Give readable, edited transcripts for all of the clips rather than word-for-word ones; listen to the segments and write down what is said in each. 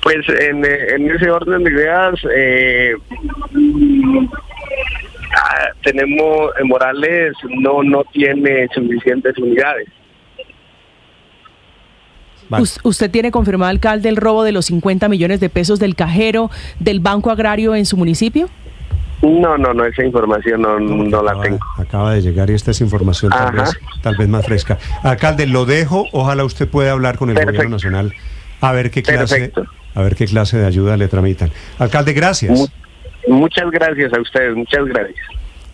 Pues en ese orden de ideas, tenemos Morales no tiene suficientes unidades. Vale. ¿Usted tiene confirmado, alcalde, el robo de los 50 millones de pesos del cajero del Banco Agrario en su municipio? No, esa información no la tengo. Acaba de llegar y esta es información tal vez más fresca. Alcalde, lo dejo, ojalá usted pueda hablar con el Gobierno Nacional a ver qué clase de ayuda le tramitan. Alcalde, gracias. Muchas gracias a ustedes, muchas gracias.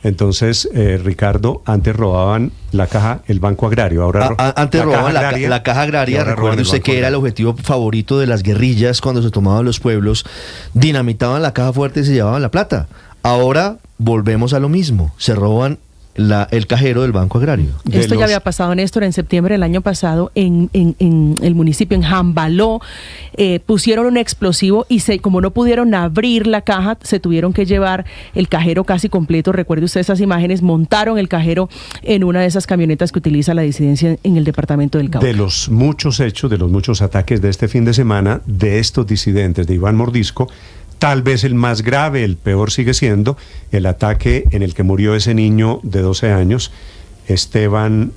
Entonces, Ricardo, antes robaban la caja, el Banco Agrario. Ahora antes robaban la caja agraria. Recuerde usted que era el objetivo favorito de las guerrillas cuando se tomaban los pueblos. Dinamitaban la caja fuerte y se llevaban la plata. Ahora volvemos a lo mismo. Se roban el cajero del Banco Agrario. Esto ya había pasado, Néstor, en septiembre del año pasado en el municipio, en Jambaló, pusieron un explosivo y como no pudieron abrir la caja, se tuvieron que llevar el cajero casi completo. Recuerde usted esas imágenes, montaron el cajero en una de esas camionetas que utiliza la disidencia en el departamento del Cauca. De los muchos hechos, de los muchos ataques de este fin de semana, de estos disidentes de Iván Mordisco, tal vez el más grave, el peor sigue siendo el ataque en el que murió ese niño de 12 años, Esteban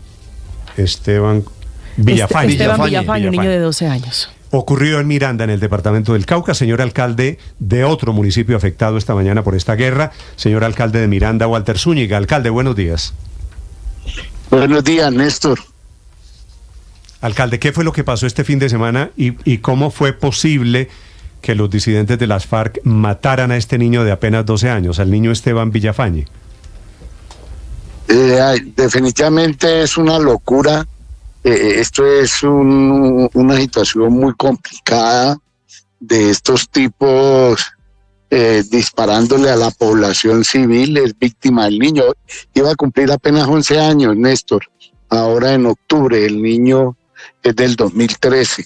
Villafañe. Esteban Villafañe, un niño de 12 años. Ocurrió en Miranda, en el departamento del Cauca. Señor alcalde de otro municipio afectado esta mañana por esta guerra, señor alcalde de Miranda, Walter Zúñiga. Alcalde, buenos días. Buenos días, Néstor. Alcalde, ¿qué fue lo que pasó este fin de semana y cómo fue posible que los disidentes de las FARC mataran a este niño de apenas 12 años, al niño Esteban Villafañe? Definitivamente es una locura. Esto es una situación muy complicada de estos tipos disparándole a la población civil. Es víctima del niño. Iba a cumplir apenas 11 años, Néstor. Ahora en octubre, el niño es del 2013.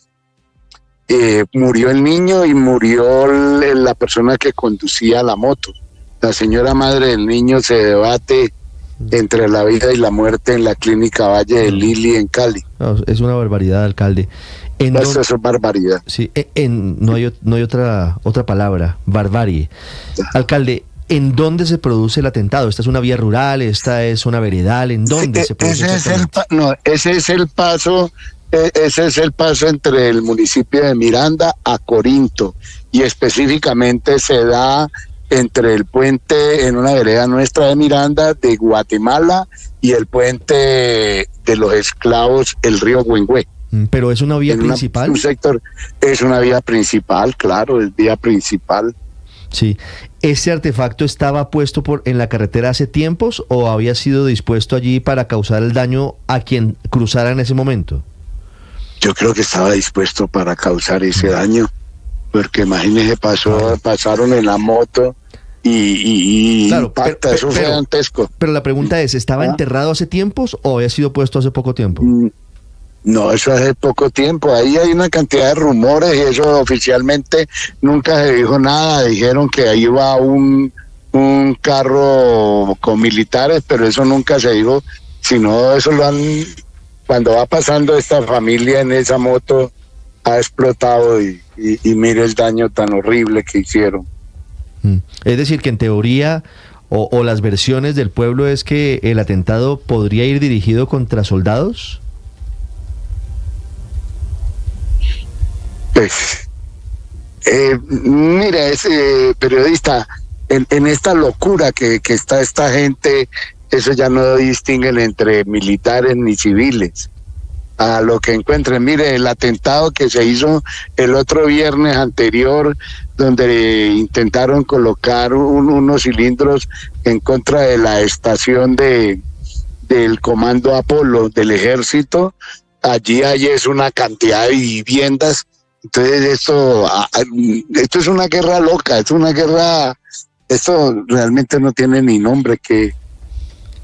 Murió el niño y murió la persona que conducía la moto. La señora madre del niño se debate entre la vida y la muerte en la clínica Valle de Lili en Cali. No, es una barbaridad, alcalde. Eso es barbaridad. Sí, no hay otra palabra, barbarie. Alcalde, ¿en dónde se produce el atentado? ¿Esta es una vía rural? ¿Esta es una veredal? ¿En dónde se produce? Ese es el paso. Ese es el paso entre el municipio de Miranda a Corinto, y específicamente se da entre el puente en una vereda nuestra de Miranda de Guatemala y el puente de los esclavos, el río Güengüe. ¿Pero es una vía principal? Un sector, es una vía principal, claro, es vía principal. Sí. ¿Ese artefacto estaba puesto en la carretera hace tiempos o había sido dispuesto allí para causar el daño a quien cruzara en ese momento? Yo creo que estaba dispuesto para causar ese daño, porque imagínese, pasaron en la moto y claro, impacta, eso fue dantesco. Pero la pregunta es, ¿estaba enterrado hace tiempos o había sido puesto hace poco tiempo? No, eso hace poco tiempo. Ahí hay una cantidad de rumores y eso oficialmente nunca se dijo nada. Dijeron que ahí iba un carro con militares, pero eso nunca se dijo, sino eso lo han... Cuando va pasando esta familia en esa moto, ha explotado y mire el daño tan horrible que hicieron. Es decir, que en teoría, o las versiones del pueblo es que el atentado podría ir dirigido contra soldados. Pues, mira, ese periodista, en esta locura que está esta gente, eso ya no distinguen entre militares ni civiles. A lo que encuentren, mire, el atentado que se hizo el otro viernes anterior, donde intentaron colocar unos cilindros en contra de la estación del Comando Apolo del Ejército, allí hay una cantidad de viviendas. Entonces esto es una guerra loca, es una guerra, esto realmente no tiene ni nombre. Que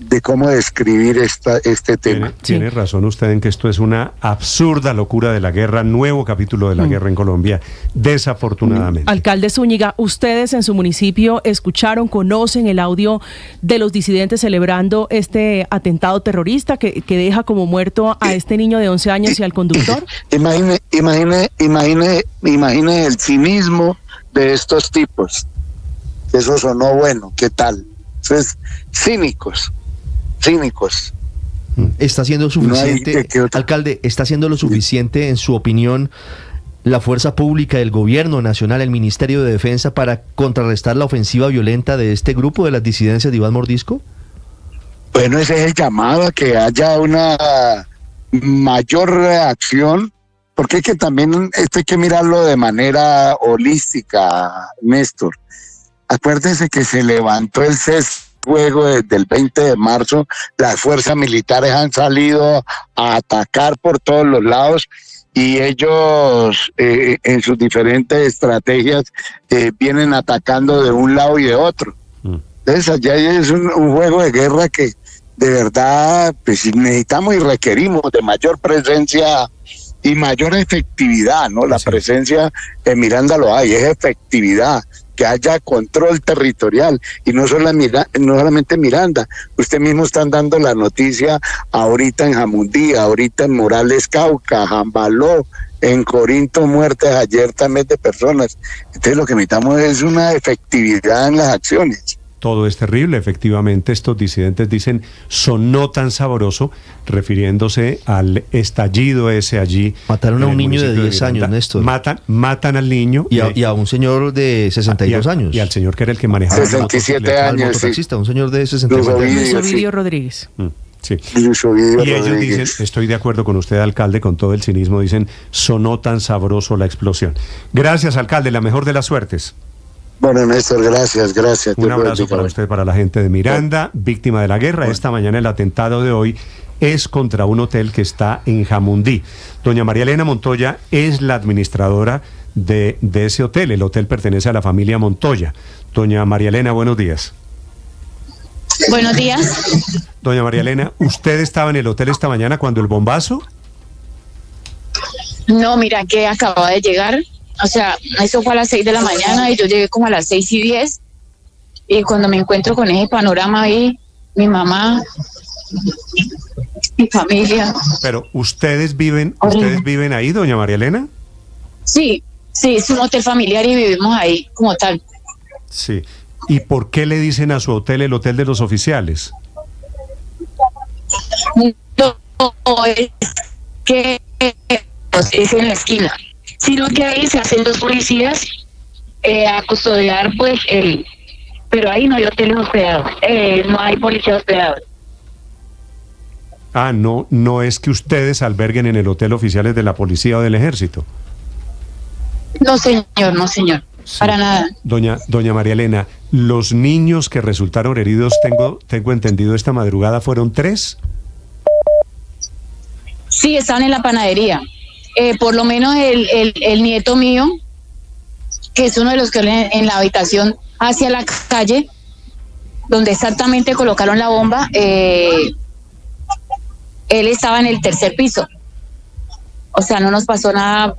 de cómo describir este tema. Tiene razón usted en que esto es una absurda locura de la guerra, nuevo capítulo de la guerra en Colombia, desafortunadamente. Alcalde Zúñiga, ustedes en su municipio escucharon, conocen el audio de los disidentes celebrando este atentado terrorista que deja como muerto a este niño de 11 años y al conductor. Imagine el cinismo de estos tipos. Eso sonó bueno, ¿qué tal? Entonces, cínicos. ¿Está siendo suficiente, no hay alcalde, está siendo lo suficiente en su opinión la fuerza pública, el gobierno nacional, el Ministerio de Defensa para contrarrestar la ofensiva violenta de este grupo de las disidencias de Iván Mordisco? Bueno, ese es el llamado a que haya una mayor reacción, porque es que también esto hay que mirarlo de manera holística, Néstor. Acuérdese que se levantó el cese-al-fuego desde el 20 de marzo, las fuerzas militares han salido a atacar por todos los lados y ellos en sus diferentes estrategias vienen atacando de un lado y de otro. Entonces allá es un juego de guerra que de verdad pues necesitamos y requerimos de mayor presencia y mayor efectividad, ¿no? La presencia en Miranda lo hay, es efectividad, que haya control territorial y no solamente Miranda. Usted mismo están dando la noticia ahorita en Jamundí, ahorita en Morales, Cauca, Jambaló, en Corinto, muertes ayer también de personas. Entonces lo que necesitamos es una efectividad en las acciones. Todo es terrible, efectivamente, estos disidentes dicen sonó tan sabroso, refiriéndose al estallido ese allí. Mataron a un niño de 10 años, Néstor. Matan al niño. Y a un señor de 62 años. Y al señor que era el que manejaba 67 años, mototaxista, un señor de 67 años. Luis Ovidio Rodríguez. Sí. Y ellos dicen, estoy de acuerdo con usted, alcalde, con todo el cinismo, dicen, sonó tan sabroso la explosión. Gracias, alcalde, la mejor de las suertes. Bueno, Néstor, gracias. Un abrazo para usted, para la gente de Miranda, víctima de la guerra. Esta mañana el atentado de hoy es contra un hotel que está en Jamundí. Doña María Elena Montoya es la administradora de ese hotel. El hotel pertenece a la familia Montoya. Doña María Elena, buenos días. Buenos días. Doña María Elena, ¿usted estaba en el hotel esta mañana cuando el bombazo? No, mira que acababa de llegar. O sea, eso fue a las 6 de la mañana y yo llegué como a las 6:10. Y cuando me encuentro con ese panorama ahí, mi mamá, mi familia. Pero ustedes viven ahí, doña María Elena. Sí, es un hotel familiar y vivimos ahí como tal. Sí. ¿Y por qué le dicen a su hotel el hotel de los oficiales? No, es que es en la esquina, sino que ahí se hacen los policías a custodiar pues pero ahí no hay hoteles hospedados, no hay policía hospedados. Ah, no es que ustedes alberguen en el hotel oficiales de la policía o del ejército. No señor, sí. Para nada. Doña María Elena, los niños que resultaron heridos, tengo entendido esta madrugada, ¿fueron 3? Sí, estaban en la panadería. Por lo menos el nieto mío, que es uno de los que en la habitación hacia la calle, donde exactamente colocaron la bomba, él estaba en el 3er piso. O sea, no nos pasó nada.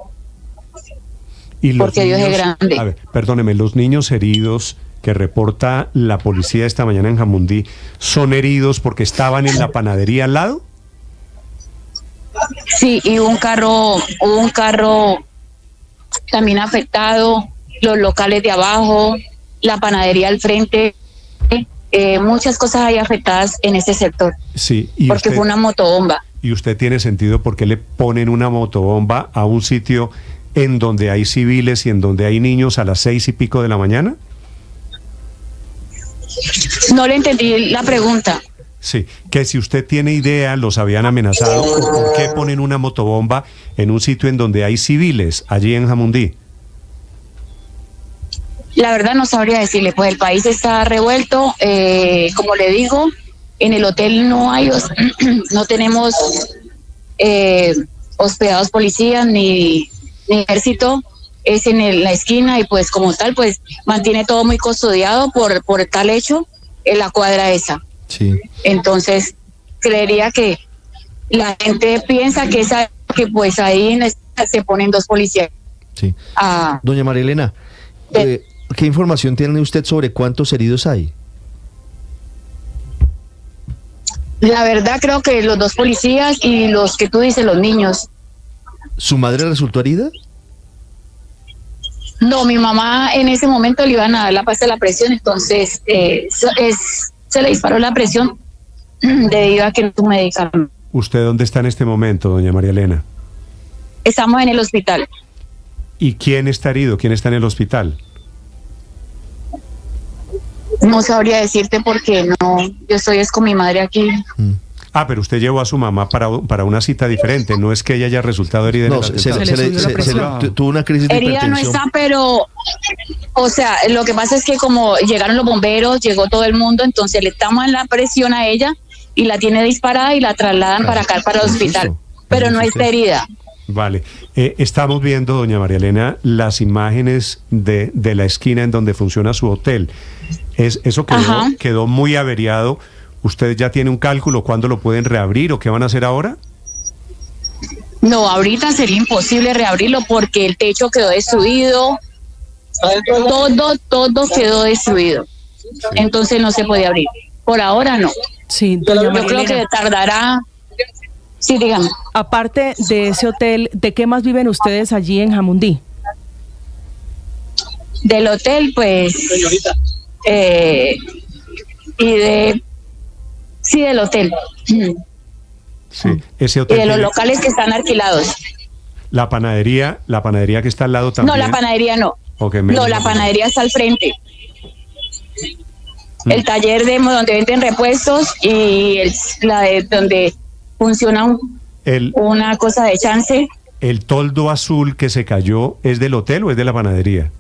Porque Dios es grande. A ver, perdóneme, los niños heridos que reporta la policía esta mañana en Jamundí, ¿son heridos porque estaban en la panadería al lado? Sí, y hubo un carro también afectado, los locales de abajo, la panadería al frente, muchas cosas hay afectadas en ese sector. Sí, porque fue una motobomba. ¿Y usted tiene sentido por qué le ponen una motobomba a un sitio en donde hay civiles y en donde hay niños a las 6 y pico de la mañana? No le entendí la pregunta. Sí, que si usted tiene idea, los habían amenazado, ¿por qué ponen una motobomba en un sitio en donde hay civiles, allí en Jamundí? La verdad no sabría decirle, pues el país está revuelto, como le digo, en el hotel no tenemos hospedados policías ni ejército, es en la esquina y pues como tal pues mantiene todo muy custodiado por tal hecho en la cuadra esa. Sí. Entonces, creería que la gente piensa que pues ahí se ponen 2 policías. Sí. Doña María Elena, ¿qué información tiene usted sobre cuántos heridos hay? La verdad creo que los 2 policías y los que tú dices, los niños. ¿Su madre resultó herida? No, mi mamá en ese momento le iban a dar la pasta de la presión, entonces se le disparó la presión debido a que no tuvo medicamento. ¿Usted dónde está en este momento, doña María Elena? Estamos en el hospital. ¿Y quién está herido? ¿Quién está en el hospital? No sabría decirte porque no, yo estoy con mi madre aquí. Pero usted llevó a su mamá para una cita diferente, no es que ella haya resultado herida. No, tuvo una crisis de herida hipertensión. no está, pero, o sea, lo que pasa es que como llegaron los bomberos, llegó todo el mundo, entonces le toman la presión a ella y la tiene disparada y la trasladan para acá, para el hospital, pero no está herida. Vale, estamos viendo, doña María Elena, las imágenes de la esquina en donde funciona su hotel. Eso quedó muy averiado. ¿Usted ya tiene un cálculo cuándo lo pueden reabrir o qué van a hacer ahora? No, ahorita sería imposible reabrirlo porque el techo quedó destruido, todo quedó destruido. Sí. Entonces no se puede abrir. Por ahora no. Sí, yo creo que tardará. Sí, dígame. Aparte de ese hotel, ¿de qué más viven ustedes allí en Jamundí? Del hotel, pues, del hotel. Sí, ese hotel. Y de los locales que están alquilados. La panadería que está al lado también. No, la panadería no. Okay, no, la panadería está al frente. El taller de donde venden repuestos y donde funciona una cosa de chance. ¿El toldo azul que se cayó es del hotel o es de la panadería?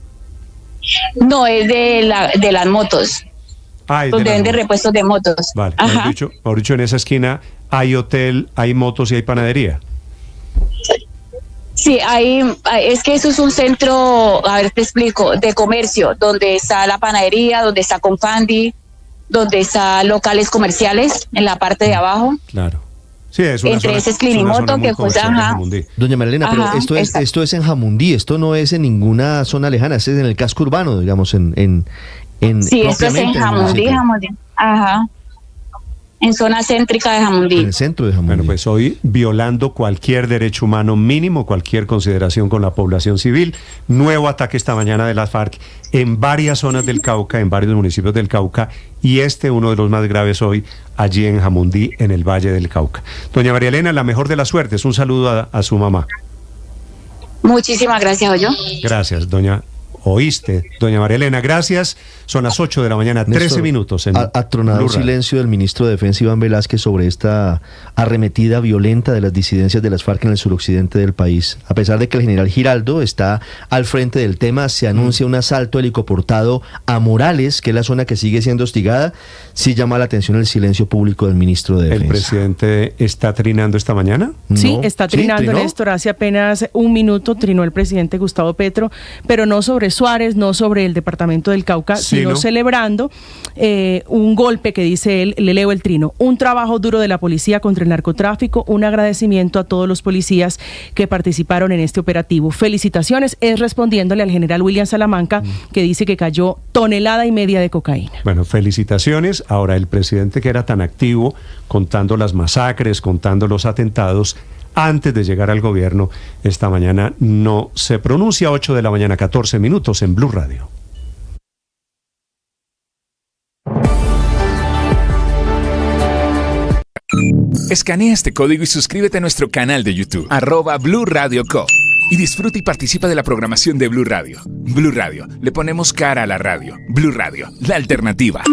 No, es de las motos. Donde venden repuestos de motos. Vale, por dicho, en esa esquina hay hotel, hay motos y hay panadería. Sí, es que eso es un centro, a ver, te explico, de comercio, donde está la panadería, donde está Confandi, donde están locales comerciales en la parte de abajo. Claro. Sí, es una entre zona, ese es Clinimoto que pues, Doña Marilena, pero esto es en Jamundí, esto no es en ninguna zona lejana, es en el casco urbano, digamos, sí, esto es en Jamundí. Ajá. En zona céntrica de Jamundí. En el centro de Jamundí. Bueno, pues hoy violando cualquier derecho humano mínimo, cualquier consideración con la población civil. Nuevo ataque esta mañana de las FARC en varias zonas del Cauca, en varios municipios del Cauca, y uno de los más graves hoy, allí en Jamundí, en el Valle del Cauca. Doña María Elena, la mejor de las suertes. Un saludo a su mamá. Muchísimas gracias, ¿oyó? Gracias, doña María Elena, gracias. Son las 8 de la mañana, 13 Néstor, minutos. Ha tronado silencio del ministro de Defensa, Iván Velázquez, sobre esta arremetida violenta de las disidencias de las FARC en el suroccidente del país. A pesar de que el general Giraldo está al frente del tema, se anuncia un asalto helicoportado a Morales, que es la zona que sigue siendo hostigada. Sí llama la atención el silencio público del ministro de Defensa. ¿El presidente está trinando esta mañana? Sí, está trinando, Néstor. Hace apenas un minuto trinó el presidente Gustavo Petro, pero no sobre Suárez, no sobre el departamento del Cauca, sino celebrando un golpe que dice él, le leo el trino: un trabajo duro de la policía contra el narcotráfico, un agradecimiento a todos los policías que participaron en este operativo. Felicitaciones, es respondiéndole al general William Salamanca, que dice que cayó 1,5 toneladas de cocaína. Bueno, felicitaciones. Ahora, el presidente que era tan activo contando las masacres, contando los atentados, antes de llegar al gobierno, esta mañana no se pronuncia. 8 de la mañana, 14 minutos en Blue Radio. Escanea este código y suscríbete a nuestro canal de YouTube, @Blue Radio Co. Y disfruta y participa de la programación de Blue Radio. Blue Radio, le ponemos cara a la radio. Blue Radio, la alternativa.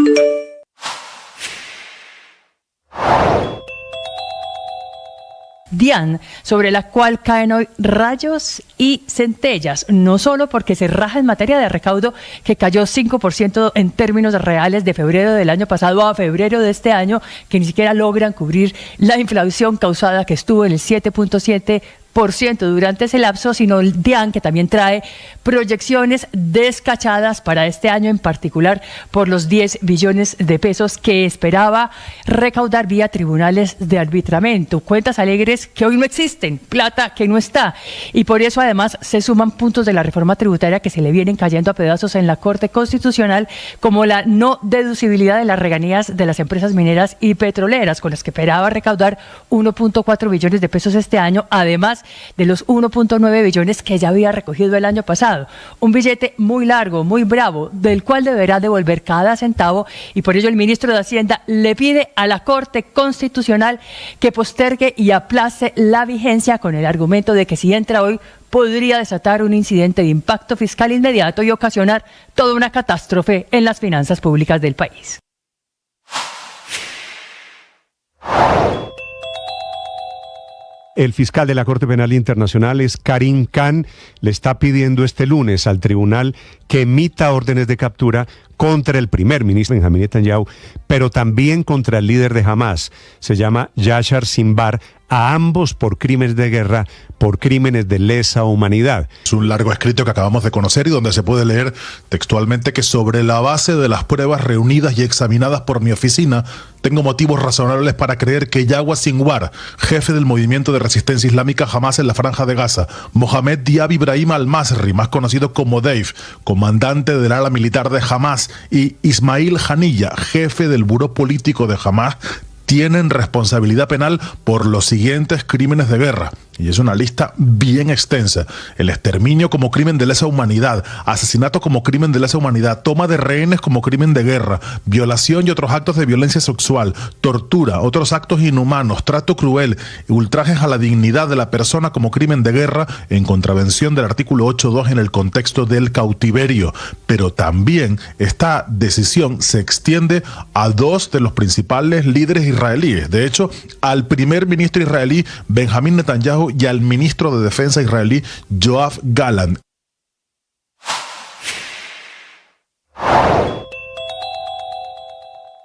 DIAN, sobre la cual caen hoy rayos y centellas, no solo porque se raja en materia de recaudo, que cayó 5% en términos reales de febrero del año pasado a febrero de este año, que ni siquiera logran cubrir la inflación causada, que estuvo en el 7.7%, durante ese lapso, sino el DIAN, que también trae proyecciones descachadas para este año, en particular por los 10 billones de pesos que esperaba recaudar vía tribunales de arbitramiento. Cuentas alegres que hoy no existen, plata que no está. Y por eso además se suman puntos de la reforma tributaria que se le vienen cayendo a pedazos en la Corte Constitucional, como la no deducibilidad de las regalías de las empresas mineras y petroleras, con las que esperaba recaudar 1.4 billones de pesos este año, además de los 1.9 billones que ya había recogido el año pasado. Un billete muy largo, muy bravo, del cual deberá devolver cada centavo, y por ello el ministro de Hacienda le pide a la Corte Constitucional que postergue y aplace la vigencia, con el argumento de que si entra hoy podría desatar un incidente de impacto fiscal inmediato y ocasionar toda una catástrofe en las finanzas públicas del país. El fiscal de la Corte Penal Internacional, Karim Khan, le está pidiendo este lunes al tribunal que emita órdenes de captura contra el primer ministro Benjamin Netanyahu, pero también contra el líder de Hamas, se llama Yashar Sinbar, a ambos por crímenes de guerra, por crímenes de lesa humanidad. Es un largo escrito que acabamos de conocer y donde se puede leer textualmente que sobre la base de las pruebas reunidas y examinadas por mi oficina, tengo motivos razonables para creer que Yahya Sinwar, jefe del movimiento de resistencia islámica Hamas en la Franja de Gaza, Mohamed Diab Ibrahim al-Masri, más conocido como Dave, comandante del ala militar de Hamas, y Ismail Haniyeh, jefe del buró político de Hamas, tienen responsabilidad penal por los siguientes crímenes de guerra. Y es una lista bien extensa: el exterminio como crimen de lesa humanidad, asesinato como crimen de lesa humanidad, toma de rehenes como crimen de guerra, violación y otros actos de violencia sexual, tortura, otros actos inhumanos, trato cruel, ultrajes a la dignidad de la persona como crimen de guerra, en contravención del artículo 8.2 en el contexto del cautiverio. Pero también esta decisión se extiende a dos de los principales líderes israelíes. De hecho, al primer ministro israelí Benjamin Netanyahu y al ministro de Defensa israelí Yoav Gallant.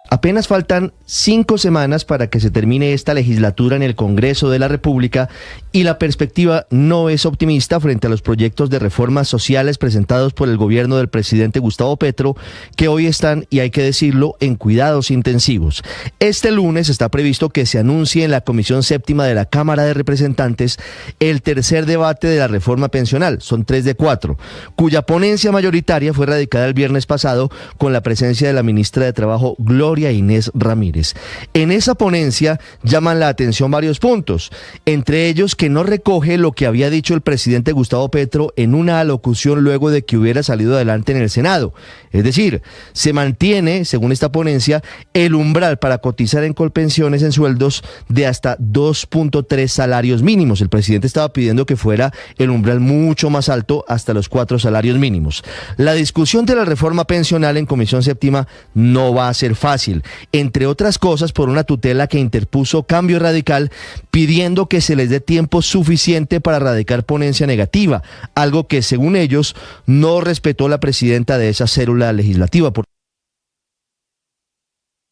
Apenas faltan 5 semanas para que se termine esta legislatura en el Congreso de la República y la perspectiva no es optimista frente a los proyectos de reformas sociales presentados por el gobierno del presidente Gustavo Petro, que hoy están, y hay que decirlo, en cuidados intensivos. Este lunes está previsto que se anuncie en la Comisión Séptima de la Cámara de Representantes el tercer debate de la reforma pensional, son 3 de 4, cuya ponencia mayoritaria fue radicada el viernes pasado con la presencia de la ministra de Trabajo, Gloria Inés Ramírez. En esa ponencia llaman la atención varios puntos, entre ellos que no recoge lo que había dicho el presidente Gustavo Petro en una alocución luego de que hubiera salido adelante en el Senado. Es decir, se mantiene, según esta ponencia, el umbral para cotizar en Colpensiones en sueldos de hasta 2.3 salarios mínimos. El presidente estaba pidiendo que fuera el umbral mucho más alto, hasta los 4 salarios mínimos. La discusión de la reforma pensional en Comisión Séptima no va a ser fácil, entre otras cosas por una tutela que interpuso Cambio Radical pidiendo que se les dé tiempo suficiente para radicar ponencia negativa, algo que según ellos no respetó la presidenta de esa célula legislativa.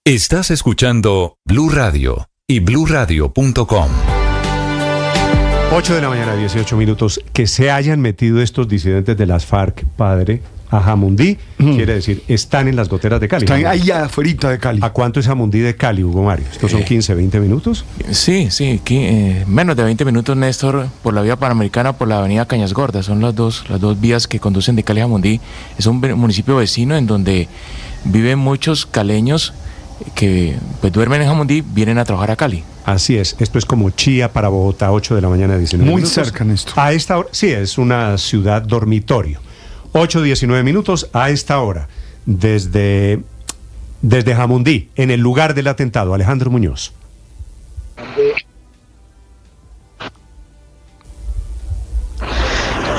Estás escuchando Blue Radio y bluradio.com. 8 de la mañana, 18 minutos. Que se hayan metido estos disidentes de las FARC, padre, a Jamundí, quiere decir, están en las goteras de Cali. Están allá afuera de Cali. ¿A cuánto es Jamundí de Cali, Hugo Mario? ¿Estos son 15, 20 minutos? Sí, menos de 20 minutos, Néstor, por la vía Panamericana, por la avenida Cañas Gordas. Son las dos vías que conducen de Cali a Jamundí. Es un municipio vecino en donde viven muchos caleños que pues duermen en Jamundí, vienen a trabajar a Cali. Así es, esto es como Chía para Bogotá, 8 de la mañana, 19 Muy minutos. cerca, Néstor. A esta hora, sí, es una ciudad dormitorio. 8:19 minutos a esta hora, desde Jamundí, en el lugar del atentado. Alejandro Muñoz.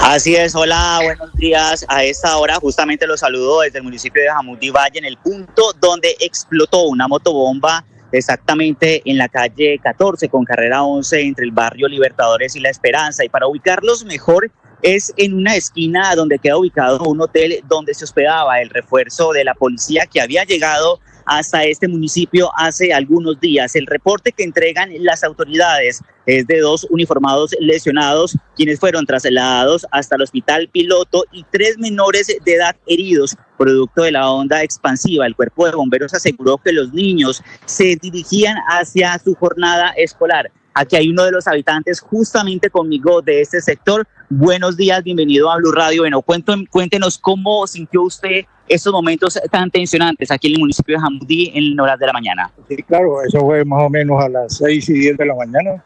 Así es, hola, buenos días. A esta hora justamente los saludo desde el municipio de Jamundí Valle, en el punto donde explotó una motobomba, exactamente en la calle 14 con carrera 11 entre el barrio Libertadores y La Esperanza. Y para ubicarlos mejor, es en una esquina donde queda ubicado un hotel donde se hospedaba el refuerzo de la policía que había llegado hasta este municipio hace algunos días. El reporte que entregan las autoridades es de 2 uniformados lesionados, quienes fueron trasladados hasta el hospital piloto, y 3 menores de edad heridos, producto de la onda expansiva. El cuerpo de bomberos aseguró que los niños se dirigían hacia su jornada escolar. Aquí hay uno de los habitantes justamente conmigo de este sector. Buenos días, bienvenido a Blue Radio. Bueno, cuéntenos cómo sintió usted estos momentos tan tensionantes aquí en el municipio de Jamundí en horas de la mañana. Sí, claro, eso fue más o menos a las 6:10 de la mañana.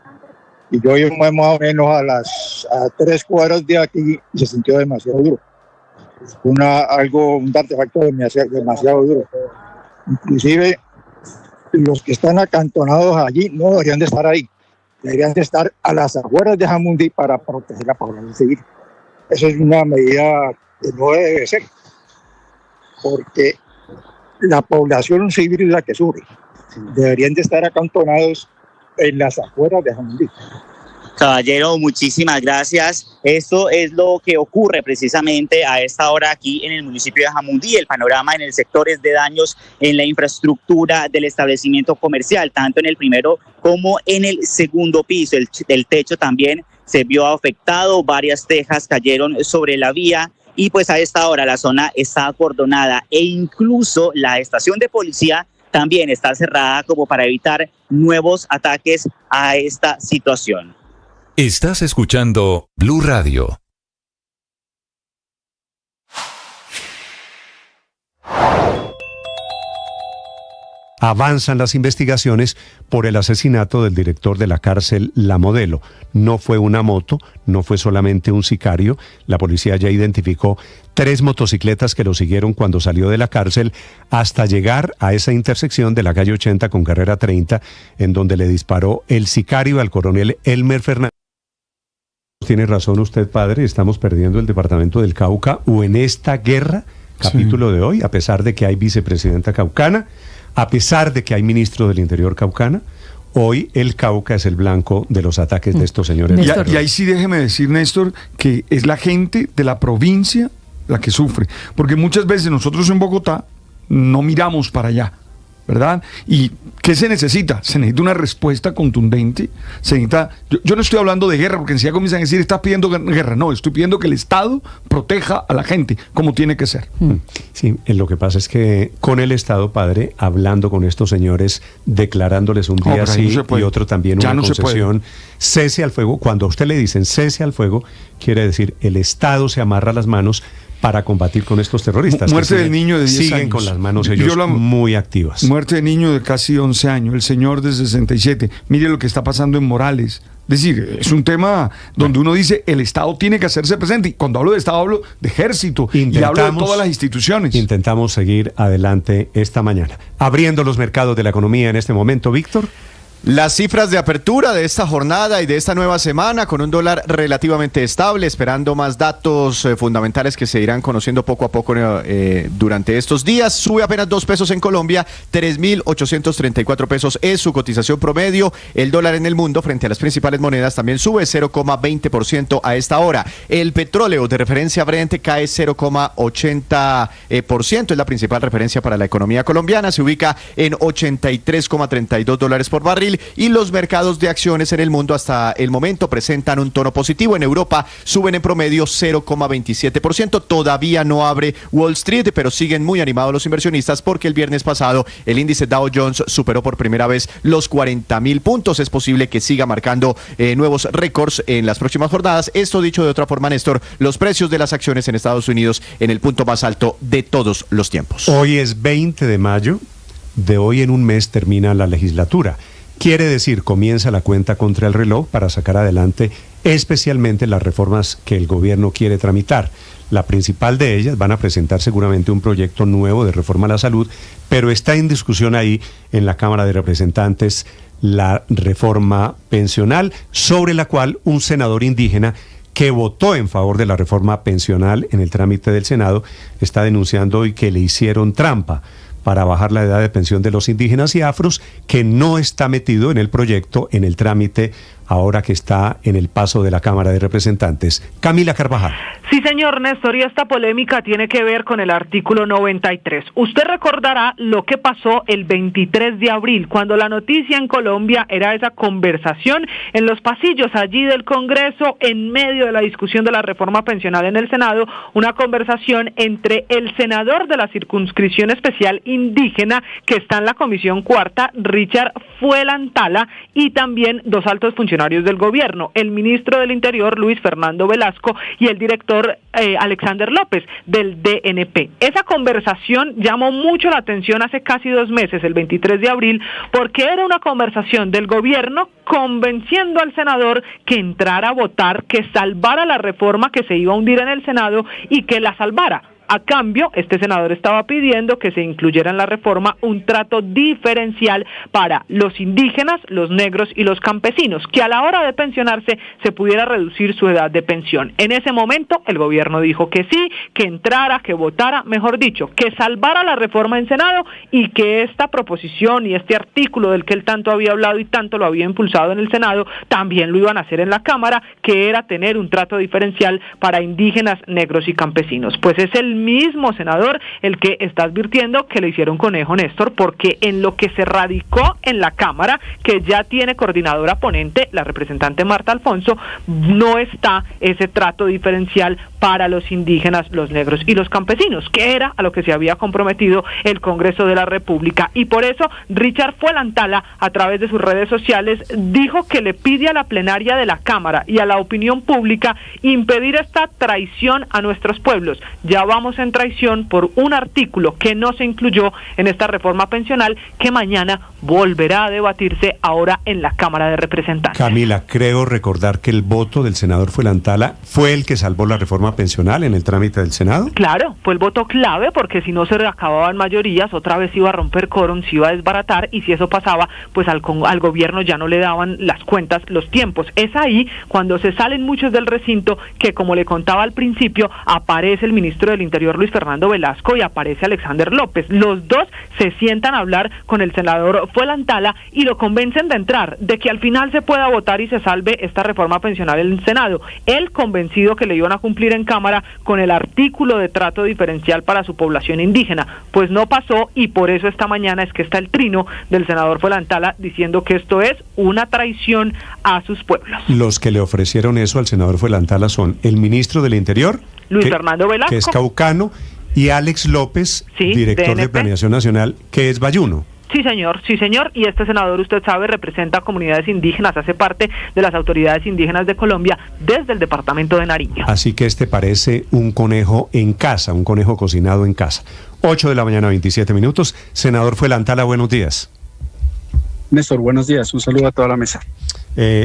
Y yo iba más o menos a 3 cuadras de aquí y se sintió demasiado duro. Un artefacto demasiado duro. Inclusive los que están acantonados allí no deberían de estar ahí. Deberían de estar a las afueras de Jamundí para proteger la población civil. Esa es una medida que no debe ser, porque la población civil es la que sufre. Deberían de estar acantonados en las afueras de Jamundí. Caballero, muchísimas gracias. Esto es lo que ocurre precisamente a esta hora aquí en el municipio de Jamundí. El panorama en el sector es de daños en la infraestructura del establecimiento comercial, tanto en el primero como en el segundo piso. El techo también se vio afectado, varias tejas cayeron sobre la vía y pues a esta hora la zona está acordonada e incluso la estación de policía también está cerrada como para evitar nuevos ataques a esta situación. Estás escuchando Blue Radio. Avanzan las investigaciones por el asesinato del director de la cárcel La Modelo. No fue una moto, no fue solamente un sicario. La policía ya identificó 3 motocicletas que lo siguieron cuando salió de la cárcel hasta llegar a esa intersección de la calle 80 con carrera 30, en donde le disparó el sicario al coronel Elmer Fernández. Tiene razón usted, padre, estamos perdiendo el departamento del Cauca, o en esta guerra, capítulo de hoy, a pesar de que hay vicepresidenta caucana, a pesar de que hay ministro del Interior caucana, hoy el Cauca es el blanco de los ataques de estos señores. Y ahí sí déjeme decir, Néstor, que es la gente de la provincia la que sufre, porque muchas veces nosotros en Bogotá no miramos para allá, ¿verdad? ¿Y qué se necesita? Se necesita una respuesta contundente. Se necesita, yo no estoy hablando de guerra, porque enseguida comienzan a decir, estás pidiendo guerra. No, estoy pidiendo que el Estado proteja a la gente, como tiene que ser. Sí, lo que pasa es que con el Estado, padre, hablando con estos señores, declarándoles un día sí y otro también una concesión, cese al fuego. Cuando a usted le dicen cese al fuego, quiere decir el Estado se amarra las manos para combatir con estos terroristas. Muerte del niño de 10 años. Siguen con las manos ellos muy activas. Muerte de niño de casi 11 años, el señor de 67. Mire lo que está pasando en Morales. Es decir, es un tema donde uno dice, el Estado tiene que hacerse presente. Y cuando hablo de Estado, hablo de ejército y hablo de todas las instituciones. Intentamos seguir adelante esta mañana. Abriendo los mercados de la economía en este momento, Víctor. Las cifras de apertura de esta jornada y de esta nueva semana, con un dólar relativamente estable, esperando más datos fundamentales que se irán conociendo poco a poco durante estos días. Sube apenas 2 pesos en Colombia, 3.834 pesos es su cotización promedio. El dólar en el mundo frente a las principales monedas también sube 0,20% a esta hora. El petróleo de referencia Brent cae 0,80%, es la principal referencia para la economía colombiana, se ubica en $83,32 por barril. Y los mercados de acciones en el mundo hasta el momento presentan un tono positivo. En Europa suben en promedio 0,27%. Todavía no abre Wall Street, pero siguen muy animados los inversionistas porque el viernes pasado el índice Dow Jones superó por primera vez los 40.000 puntos. Es posible que siga marcando nuevos récords en las próximas jornadas. Esto dicho de otra forma, Néstor, los precios de las acciones en Estados Unidos en el punto más alto de todos los tiempos. Hoy es 20 de mayo. De hoy en un mes termina la legislatura. Quiere decir, comienza la cuenta contra el reloj para sacar adelante especialmente las reformas que el gobierno quiere tramitar. La principal de ellas, van a presentar seguramente un proyecto nuevo de reforma a la salud, pero está en discusión ahí en la Cámara de Representantes la reforma pensional, sobre la cual un senador indígena que votó en favor de la reforma pensional en el trámite del Senado está denunciando hoy que le hicieron trampa para bajar la edad de pensión de los indígenas y afros, que no está metido en el proyecto, en el trámite ahora que está en el paso de la Cámara de Representantes. Camila Carvajal. Sí, señor Néstor, y esta polémica tiene que ver con el artículo 93. Usted recordará lo que pasó el 23 de abril, cuando la noticia en Colombia era esa conversación en los pasillos allí del Congreso, en medio de la discusión de la reforma pensional en el Senado, una conversación entre el senador de la circunscripción especial indígena, que está en la Comisión Cuarta, Richard Fuelantala, y también dos altos funcionarios del gobierno, el ministro del Interior, Luis Fernando Velasco, y el director Alexander López, del DNP. Esa conversación llamó mucho la atención hace casi 2 meses, el 23 de abril, porque era una conversación del gobierno convenciendo al senador que entrara a votar, que salvara la reforma que se iba a hundir en el Senado y que la salvara. A cambio, este senador estaba pidiendo que se incluyera en la reforma un trato diferencial para los indígenas, los negros y los campesinos, que a la hora de pensionarse se pudiera reducir su edad de pensión. En ese momento, el gobierno dijo que sí, que entrara, que votara, mejor dicho, que salvara la reforma en Senado y que esta proposición y este artículo del que él tanto había hablado y tanto lo había impulsado en el Senado, también lo iban a hacer en la Cámara, que era tener un trato diferencial para indígenas, negros y campesinos. Pues es el mismo senador el que está advirtiendo que le hicieron conejo, Néstor, porque en lo que se radicó en la Cámara, que ya tiene coordinadora ponente, la representante Marta Alfonso, no está ese trato diferencial para los indígenas, los negros y los campesinos, que era a lo que se había comprometido el Congreso de la República. Y por eso Richard Fuelantala, a través de sus redes sociales, dijo que le pide a la plenaria de la Cámara y a la opinión pública impedir esta traición a nuestros pueblos. Ya vamos en traición por un artículo que no se incluyó en esta reforma pensional, que mañana volverá a debatirse ahora en la Cámara de Representantes. Camila, creo recordar que el voto del senador Fuelantala fue el que salvó la reforma pensional en el trámite del Senado. Claro, fue el voto clave, porque si no se acababan mayorías, otra vez iba a romper quórum, se iba a desbaratar, y si eso pasaba, pues al gobierno ya no le daban las cuentas, los tiempos. Es ahí cuando se salen muchos del recinto que, como le contaba al principio, aparece el ministro del Interior, Luis Fernando Velasco, y aparece Alexander López. Los dos se sientan a hablar con el senador Fuelantala y lo convencen de entrar, de que al final se pueda votar y se salve esta reforma pensional en el Senado. Él convencido que le iban a cumplir en Cámara con el artículo de trato diferencial para su población indígena. Pues no pasó, y por eso esta mañana es que está el trino del senador Fuelantala diciendo que esto es una traición a sus pueblos. Los que le ofrecieron eso al senador Fuelantala son el ministro del Interior, Luis Fernando Velasco, que es caucano, y Alex López, sí, director DNP de Planeación Nacional, que es bayuno. Sí, señor, y este senador, usted sabe, representa a comunidades indígenas, hace parte de las autoridades indígenas de Colombia desde el departamento de Nariño. Así que este parece un conejo en casa, un conejo cocinado en casa. 8 de la mañana, 27 minutos. Senador Fuelantala, buenos días. Néstor, buenos días, un saludo a toda la mesa.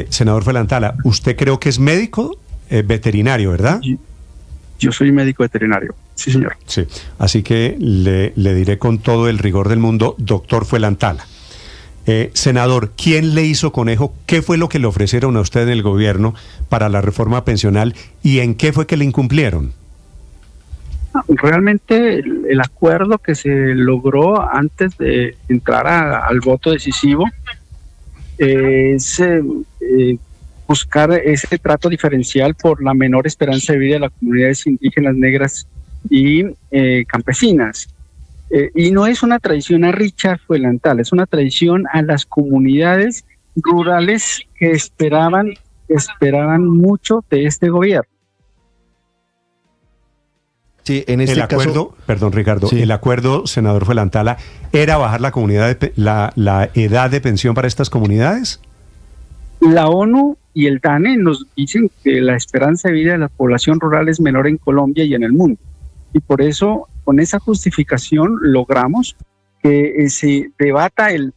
Senador Fuelantala, usted creo que es médico veterinario, ¿verdad? Yo soy médico veterinario, sí señor. Sí, así que le diré con todo el rigor del mundo, doctor Fuelantala. Senador, ¿quién le hizo conejo? ¿Qué fue lo que le ofrecieron a usted en el gobierno para la reforma pensional y en qué fue que le incumplieron? Realmente el acuerdo que se logró antes de entrar al voto decisivo es buscar ese trato diferencial por la menor esperanza de vida de las comunidades indígenas, negras y campesinas. Y no es una traición a Richard Fuelantala, es una traición a las comunidades rurales que esperaban mucho de este gobierno. Sí, en este el acuerdo, caso, perdón Ricardo, sí. El acuerdo, senador Fuelantala, ¿era bajar la edad de pensión para estas comunidades? La ONU y el DANE nos dicen que la esperanza de vida de la población rural es menor en Colombia y en el mundo. Y por eso, con esa justificación, logramos que se debata el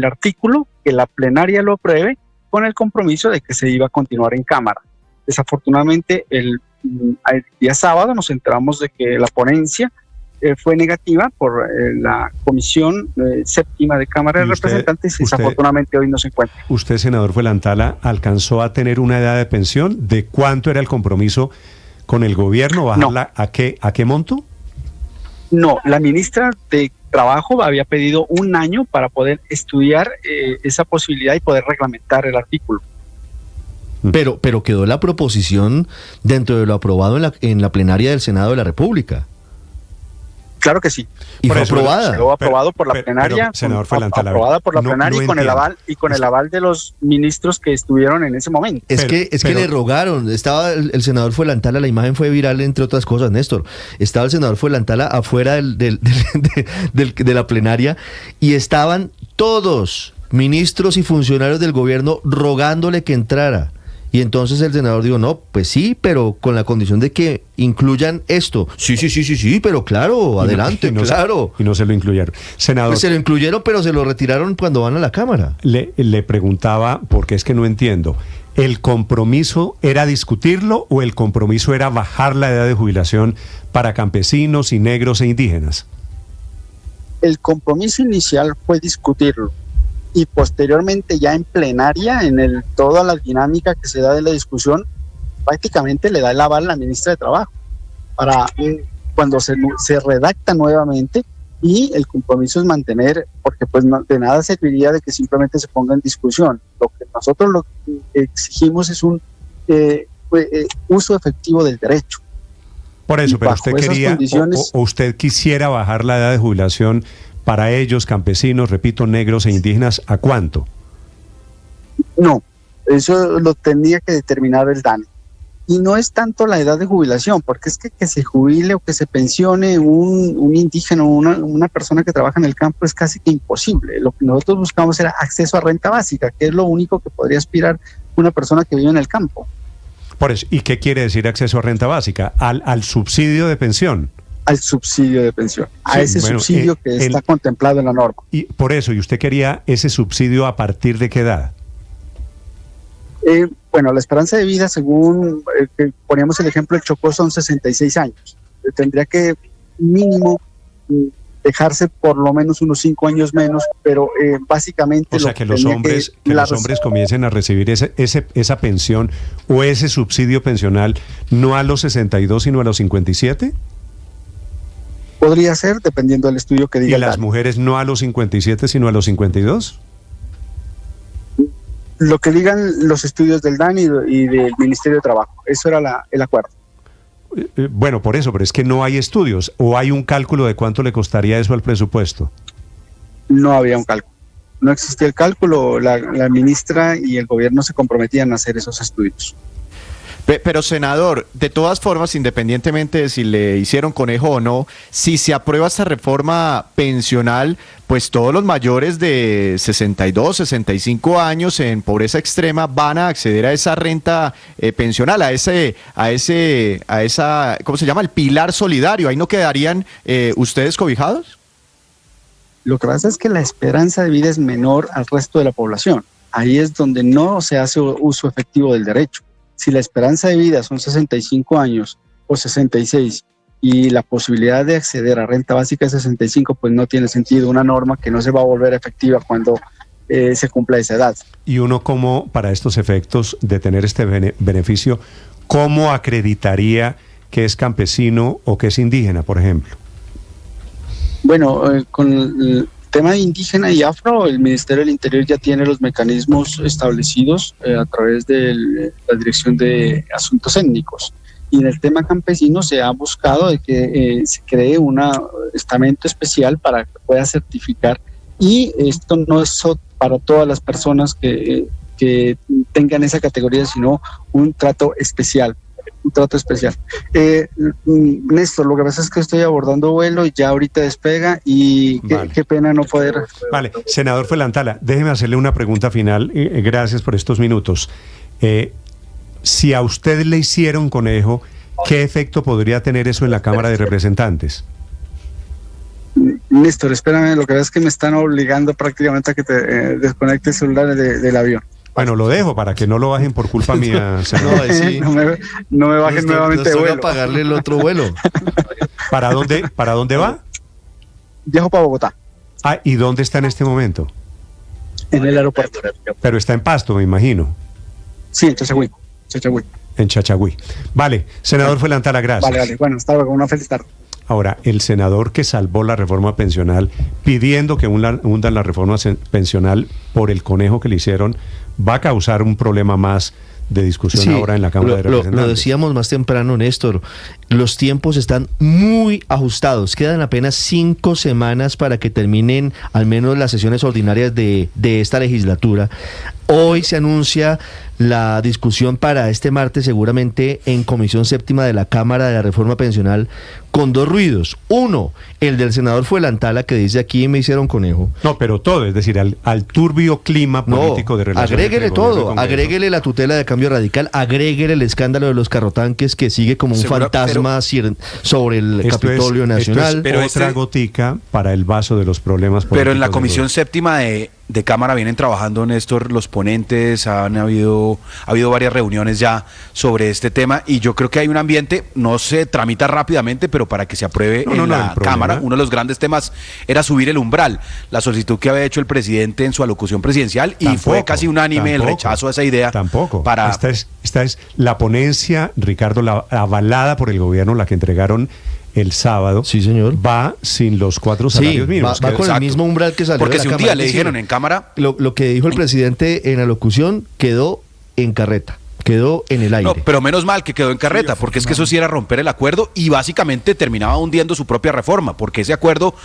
artículo, que la plenaria lo apruebe, con el compromiso de que se iba a continuar en Cámara. Desafortunadamente, el día sábado nos enteramos de que la ponencia fue negativa por la Comisión Séptima de Cámara de Representantes y desafortunadamente hoy no se encuentra. ¿Usted, senador Fuelantala, alcanzó a tener una edad de pensión? ¿De cuánto era el compromiso con el gobierno? ¿Bajarla a qué monto? No, la ministra de Trabajo había pedido 1 año para poder estudiar esa posibilidad y poder reglamentar el artículo. Pero quedó la proposición dentro de lo aprobado en la plenaria del Senado de la República. Claro que sí. Y fue aprobada. Quedó aprobado por la plenaria, aprobada por la plenaria y con el aval de los ministros que estuvieron en ese momento. Es que le rogaron, estaba el senador Fuelantala, la imagen fue viral entre otras cosas, Néstor. Estaba el senador Fuelantala afuera de la plenaria y estaban todos, ministros y funcionarios del gobierno, rogándole que entrara. Y entonces el senador dijo, no, pues sí, pero con la condición de que incluyan esto. Sí, pero claro, adelante, claro. Y no se lo incluyeron. Senador. Pues se lo incluyeron, pero se lo retiraron cuando van a la Cámara. Le preguntaba, porque es que no entiendo, ¿el compromiso era discutirlo o el compromiso era bajar la edad de jubilación para campesinos y negros e indígenas? El compromiso inicial fue discutirlo. Y posteriormente ya en plenaria, toda la dinámica que se da de la discusión, prácticamente le da el aval a la ministra de Trabajo para cuando se redacta nuevamente, y el compromiso es mantener, porque pues de nada serviría de que simplemente se ponga en discusión. Lo que nosotros exigimos es un uso efectivo del derecho. Por eso, pero usted quería, o usted quisiera bajar la edad de jubilación para ellos, campesinos, repito, negros e indígenas, ¿a cuánto? No, eso lo tendría que determinar el DANE. Y no es tanto la edad de jubilación, porque es que se jubile o que se pensione un indígena o una persona que trabaja en el campo es casi que imposible. Lo que nosotros buscamos era acceso a renta básica, que es lo único que podría aspirar una persona que vive en el campo. Por eso, ¿y qué quiere decir acceso a renta básica? ¿Al subsidio de pensión? Al subsidio de pensión, a ese subsidio que está contemplado en la norma. Y por eso, ¿y usted quería ese subsidio a partir de qué edad? Bueno, la esperanza de vida, según que poníamos el ejemplo del Chocó, son 66 años. Tendría que mínimo dejarse por lo menos unos 5 años menos, pero básicamente... O sea, que los hombres comiencen a recibir esa pensión o ese subsidio pensional no a los 62, sino a los 57. Podría ser, dependiendo del estudio que diga. ¿Y las mujeres no a los 57, sino a los 52? Lo que digan los estudios del DAN y del Ministerio de Trabajo. Eso era el acuerdo. Bueno, por eso, pero es que no hay estudios. ¿O hay un cálculo de cuánto le costaría eso al presupuesto? No había un cálculo. No existía el cálculo. La ministra y el gobierno se comprometían a hacer esos estudios. Pero, senador, de todas formas, independientemente de si le hicieron conejo o no, si se aprueba esta reforma pensional, pues todos los mayores de 62, 65 años en pobreza extrema van a acceder a esa renta pensional, a esa, ¿cómo se llama? El pilar solidario. ¿Ahí no quedarían ustedes cobijados? Lo que pasa es que la esperanza de vida es menor al resto de la población. Ahí es donde no se hace uso efectivo del derecho. Si la esperanza de vida son 65 años o 66 y la posibilidad de acceder a renta básica es 65, pues no tiene sentido una norma que no se va a volver efectiva cuando se cumpla esa edad. Y uno, ¿cómo, para estos efectos de tener este beneficio, cómo acreditaría que es campesino o que es indígena, por ejemplo? Bueno, con el tema de indígena y afro, el Ministerio del Interior ya tiene los mecanismos establecidos a través de la Dirección de Asuntos Étnicos. Y en el tema campesino se ha buscado de que se cree un estamento especial para que pueda certificar. Y esto no es para todas las personas que tengan esa categoría, sino un trato especial. Néstor, lo que pasa es que estoy abordando vuelo y ya ahorita despega y qué pena no poder... Vale, senador Fuelantala, déjeme hacerle una pregunta final, gracias por estos minutos. Si a usted le hicieron conejo, ¿qué efecto podría tener eso en la Cámara de Representantes? Néstor, espérame, lo que pasa es que me están obligando prácticamente a que te desconecte el celular del avión. Bueno, lo dejo para que no lo bajen por culpa mía, senador. No, sí. no me bajen nuevamente de vuelo. Pagarle el otro vuelo. ¿Para dónde va? Viajo para Bogotá. Ah, ¿y dónde está en este momento? En el aeropuerto. Pero está en Pasto, me imagino. Sí, en Chachagüí. En Chachagüí. Vale, senador Fuelantala, gracias. Vale. Bueno, hasta luego, una feliz tarde. Ahora, el senador que salvó la reforma pensional, pidiendo que hundan la reforma pensional por el conejo que le hicieron, va a causar un problema más de discusión ahora en la Cámara de Representantes. Lo decíamos más temprano, Néstor, los tiempos están muy ajustados, quedan apenas 5 semanas para que terminen al menos las sesiones ordinarias de esta legislatura. Hoy se anuncia la discusión para este martes seguramente en Comisión Séptima de la Cámara de la Reforma Pensional con 2 ruidos. Uno, el del senador Fuelantala, que dice aquí me hicieron conejo. No, pero todo, es decir, al turbio clima político de relación. Agréguele todo, agréguele la tutela de cambio radical, agréguele el escándalo de los carrotanques que sigue como un fantasma sobre el Capitolio Nacional. Pero otra gotica para el vaso de los problemas políticos. Pero en la Comisión Séptima de Cámara vienen trabajando, Néstor, los ponentes, ha habido varias reuniones ya sobre este tema y yo creo que hay un ambiente, no se tramita rápidamente, pero para que se apruebe en la Cámara, uno de los grandes temas era subir el umbral, la solicitud que había hecho el presidente en su alocución presidencial y fue casi unánime el rechazo a esa idea. Tampoco. Esta es la ponencia, Ricardo, la avalada por el gobierno, la que entregaron el sábado. Sí, señor. Va sin los 4 salarios mínimos. Va con el mismo umbral que salió porque de la si un Cámara. día le dijeron en Cámara... Lo que dijo el presidente en la locución quedó en carreta. Quedó en el aire. No, pero menos mal que quedó en carreta, porque es que eso sí era romper el acuerdo y básicamente terminaba hundiendo su propia reforma, porque ese acuerdo,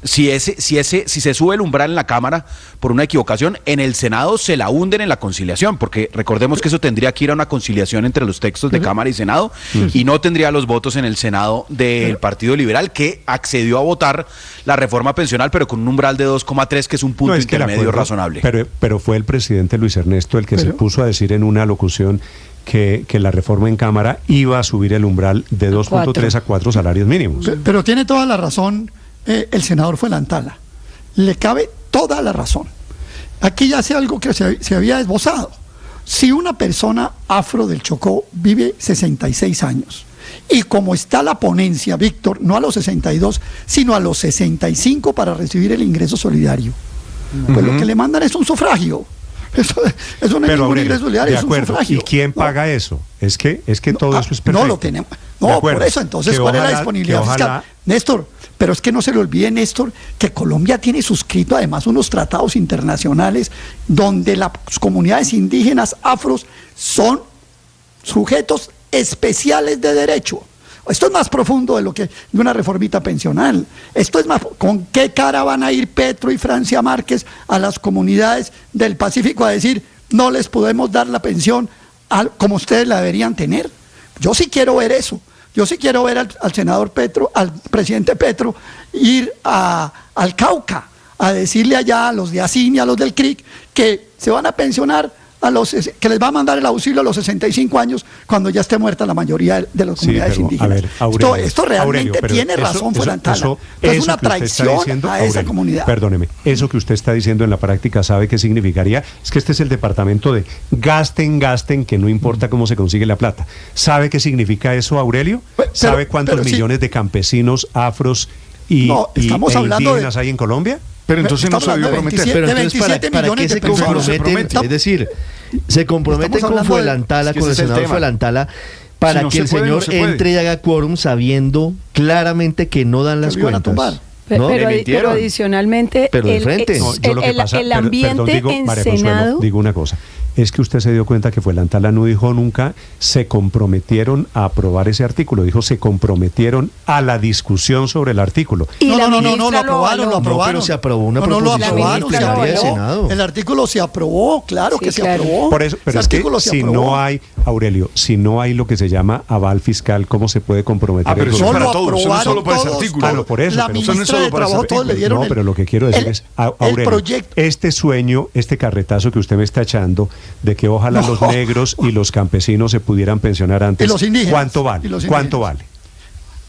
si se sube el umbral en la Cámara por una equivocación, en el Senado se la hunden en la conciliación, porque recordemos que eso tendría que ir a una conciliación entre los textos de Cámara y Senado y no tendría los votos en el Senado del Partido Liberal, que accedió a votar la reforma pensional, pero con un umbral de 2,3, que es un punto intermedio razonable. Pero fue el presidente Luis Ernesto el que se puso a decir en una locución que la reforma en Cámara iba a subir el umbral de 2.3 a 4 salarios mínimos. Pero tiene toda la razón el senador Fuelantala. Le cabe toda la razón. Aquí ya hace algo que se había esbozado. Si una persona afro del Chocó vive 66 años y como está la ponencia, Víctor, no a los 62, sino a los 65 para recibir el ingreso solidario, pues lo que le mandan es un sufragio. Eso no es ningún ingreso solidario, es un sufragio. ¿Y quién paga eso? Es que todo eso es perfecto. No lo tenemos. No, por eso, entonces, ¿cuál es la disponibilidad fiscal? Néstor, pero es que no se le olvide, Néstor, que Colombia tiene suscrito además unos tratados internacionales donde las comunidades indígenas afros son sujetos especiales de derecho. Esto es más profundo de una reformita pensional. Esto es más, ¿con qué cara van a ir Petro y Francia Márquez a las comunidades del Pacífico a decir no les podemos dar la pensión como ustedes la deberían tener? Yo sí quiero ver eso. Yo sí quiero ver al senador Petro, al presidente Petro, ir al Cauca a decirle allá a los de ASIN y a los del CRIC que se van a pensionar que les va a mandar el auxilio a los 65 años cuando ya esté muerta la mayoría de las comunidades indígenas. A ver, Aurelio, esto realmente tiene razón Fuelantala. Es una traición a esa comunidad. Perdóneme, eso que usted está diciendo en la práctica, ¿sabe qué significaría? Es que este es el departamento de gasten, que no importa cómo se consigue la plata. ¿Sabe qué significa eso, Aurelio? ¿Sabe cuántos millones de campesinos afros y indígenas hay en Colombia? Pero entonces no se debió prometer. Pero entonces, ¿para qué se comprometen? Es decir, se comprometen con Fuelantala, con el senador Fuelantala, para que el señor entre y haga quórum sabiendo claramente que no dan las cuentas. Pero adicionalmente, el ambiente en Senado... Digo una cosa. Es que usted se dio cuenta que Fuelantala no dijo nunca se comprometieron a aprobar ese artículo, dijo se comprometieron a la discusión sobre el artículo. No, lo aprobaron. Pero se aprobó una proposición del Senado. El artículo se aprobó, claro que se aprobó. Por eso, pero es que si no hay, Aurelio, si no hay lo que se llama aval fiscal, ¿cómo se puede comprometer? Pero eso es para todos, eso no es solo para ese artículo. Por eso, la ministra de Trabajo, todos le dieron pero lo que quiero decir es, Aurelio, este sueño, este carretazo que usted me está echando, de que ojalá los negros y los campesinos se pudieran pensionar antes. Y los indígenas. ¿Cuánto vale? ¿Cuánto vale?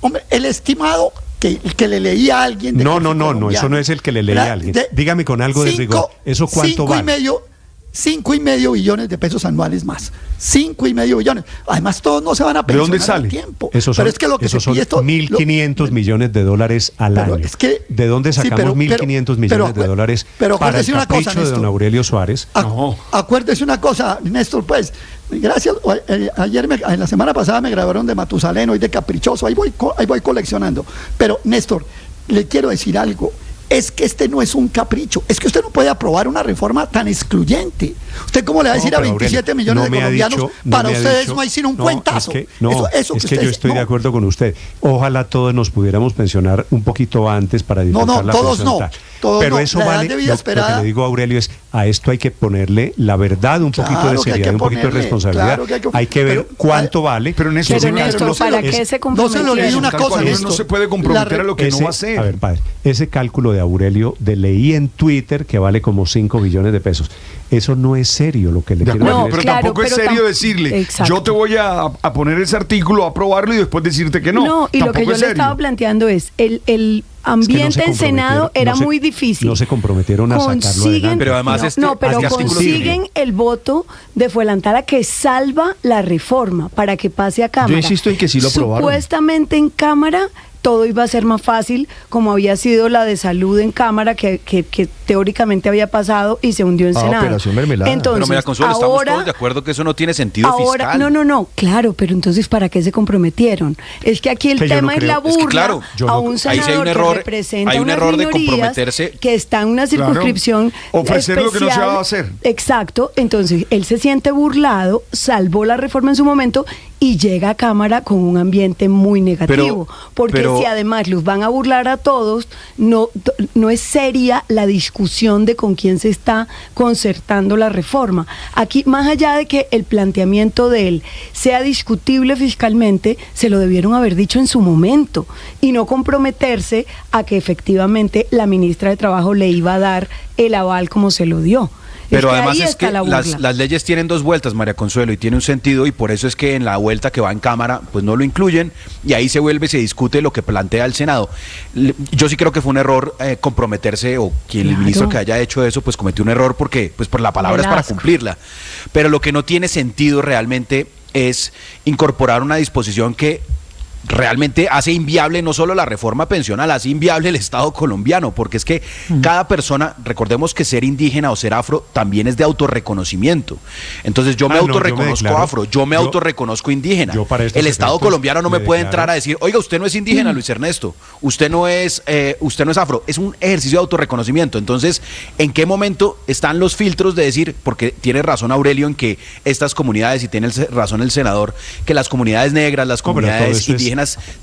Hombre, el estimado que le leía a alguien... No, eso no es el que le leía a alguien. Dígame con algo de rigor, ¿eso cuánto vale? 5.5 billones de pesos anuales más. 5.5 billones. Además, todos no se van a pensionar. ¿De dónde sale? Tiempo. Esos son 1.500 millones de dólares al año. ¿De dónde sacamos 1.500 millones de dólares para el capricho de don Aurelio Suárez? Acuérdese una cosa, Néstor, pues, gracias. En la semana pasada me grabaron de Matusalén, hoy de Caprichoso. Ahí voy coleccionando. Pero, Néstor, le quiero decir algo. es que este no es un capricho, es que usted no puede aprobar una reforma tan excluyente. ¿Usted cómo le va a decir a 27 millones de colombianos, para ustedes no hay sino un cuentazo? Es que yo estoy de acuerdo con usted. Ojalá todos nos pudiéramos pensionar un poquito antes para disfrutar la pensión. Pero eso vale, lo que le digo a Aurelio es, a esto hay que ponerle la verdad, un poquito de seriedad, un poquito de responsabilidad. Hay que ver cuánto vale. Pero Néstor, ¿para qué se comprometieron? No se lo olvide una cosa, no se puede comprometer a lo que no va a hacer. A ver, padre, ese cálculo de Aurelio, leí en Twitter que vale como 5 billones de pesos. Eso no es serio lo que le quiero decir. No, pero tampoco es serio decirle, yo te voy a poner ese artículo, a aprobarlo y después decirte que no. No, y lo que yo le estaba planteando es, el ambiente en Senado era muy difícil. No se comprometieron a sacarlo adelante. Pero además consiguen el voto de Fuenlantara que salva la reforma para que pase a Cámara. Yo insisto en que sí lo aprobaron. Supuestamente en Cámara todo iba a ser más fácil, como había sido la de salud en Cámara, que teóricamente había pasado y se hundió en Senado. Operación Mermelada. Entonces, pero María Consuelo, estamos todos de acuerdo que eso no tiene sentido fiscal. No, claro, pero entonces ¿para qué se comprometieron? Es que aquí el tema es la burla a un senador que representa hay un error de comprometerse, que está en una circunscripción ofrecer especial, lo que no se va a hacer. Exacto, entonces él se siente burlado, salvó la reforma en su momento y llega a Cámara con un ambiente muy negativo, porque si además los van a burlar a todos, no es seria la discusión de con quién se está concertando la reforma. Aquí, más allá de que el planteamiento de él sea discutible fiscalmente, se lo debieron haber dicho en su momento y no comprometerse a que efectivamente la ministra de Trabajo le iba a dar el aval como se lo dio. Pero además es que las leyes tienen dos vueltas, María Consuelo, y tiene un sentido, y por eso es que en la vuelta que va en Cámara, pues no lo incluyen, y ahí se discute lo que plantea el Senado. Yo sí creo que fue un error comprometerse, o que el ministro que haya hecho eso, pues cometió un error porque pues por la palabra es para cumplirla. Pero lo que no tiene sentido realmente es incorporar una disposición que realmente hace inviable no solo la reforma pensional, hace inviable el Estado colombiano, porque es que cada persona, recordemos que ser indígena o ser afro también es de autorreconocimiento. Entonces yo me autorreconozco afro, yo me autorreconozco indígena. El Estado colombiano no me puede entrar a decir, oiga, usted no es indígena, Luis Ernesto, usted no es afro. Es un ejercicio de autorreconocimiento. Entonces, ¿en qué momento están los filtros de decir, porque tiene razón Aurelio en que estas comunidades, y tiene razón el senador, que las comunidades negras, las comunidades indígenas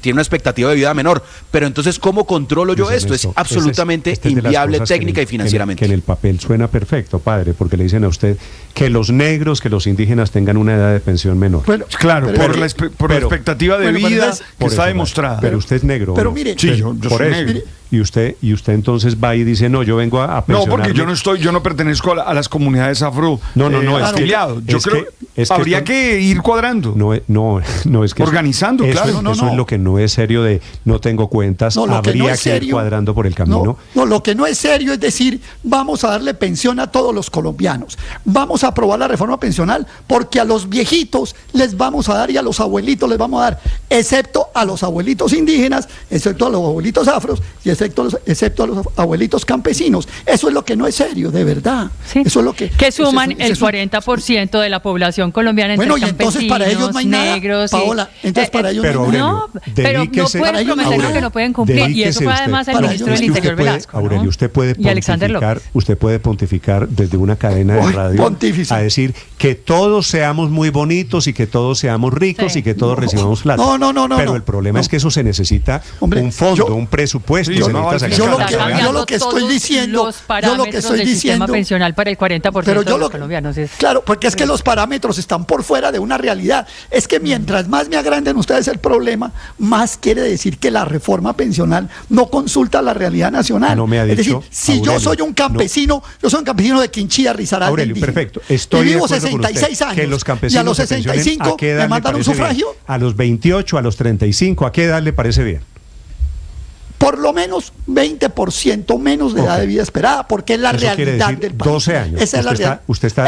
tienen una expectativa de vida menor, pero entonces ¿cómo controlo yo esto? Es absolutamente inviable técnica y financieramente. Que en el papel suena perfecto, padre, porque le dicen a usted que los negros, que los indígenas tengan una edad de pensión menor. Bueno, claro, por la expectativa de vida que está demostrada. Pero usted es negro. Pero mire, sí, yo soy negro. Y usted entonces va y dice, no, yo vengo a pensionarme. No, porque yo no pertenezco a las comunidades afro. No, afiliado. Yo creo que habría que ir cuadrando. No es que organizando, claro. Eso es lo que no es serio de no tengo cuentas, habría que ir cuadrando por el camino. No, lo que no es serio es decir, vamos a darle pensión a todos los colombianos. Vamos a aprobar la reforma pensional porque a los viejitos les vamos a dar y a los abuelitos les vamos a dar, excepto a los abuelitos indígenas, excepto a los abuelitos afros y excepto a los abuelitos campesinos. Eso es lo que no es serio, de verdad. Sí. Eso es lo que suman el 40% de la población colombiana entre campesinos, entonces para ellos no hay negros, nada, Paola, entonces para ellos no hay nada. Pero no pueden prometer lo que no pueden cumplir, y eso fue además el ministro del Interior Velasco. Aurelio, usted puede pontificar desde una cadena de radio a decir que todos seamos muy bonitos y que todos seamos ricos y que todos recibamos plata. Pero el problema es que eso se necesita un fondo, un presupuesto. Yo lo que estoy diciendo, los parámetros del sistema pensional para el 40% de los colombianos. Claro, porque es que los parámetros están por fuera de una realidad. Es que mientras más me agranden ustedes el problema, más quiere decir que la reforma pensional no consulta la realidad nacional. No me ha dicho, es decir, si Aurelio, yo soy un campesino, yo soy un campesino de Quinchía, Risaralda, Aurelio, indígena, perfecto. Y vivo 66 años. Que los campesinos y a los 65 me mandan un sufragio. Bien? A los 28, a los 35, ¿a qué edad le parece bien? Por lo menos 20% menos de edad de vida esperada, porque es la realidad del país. 12 años. Esa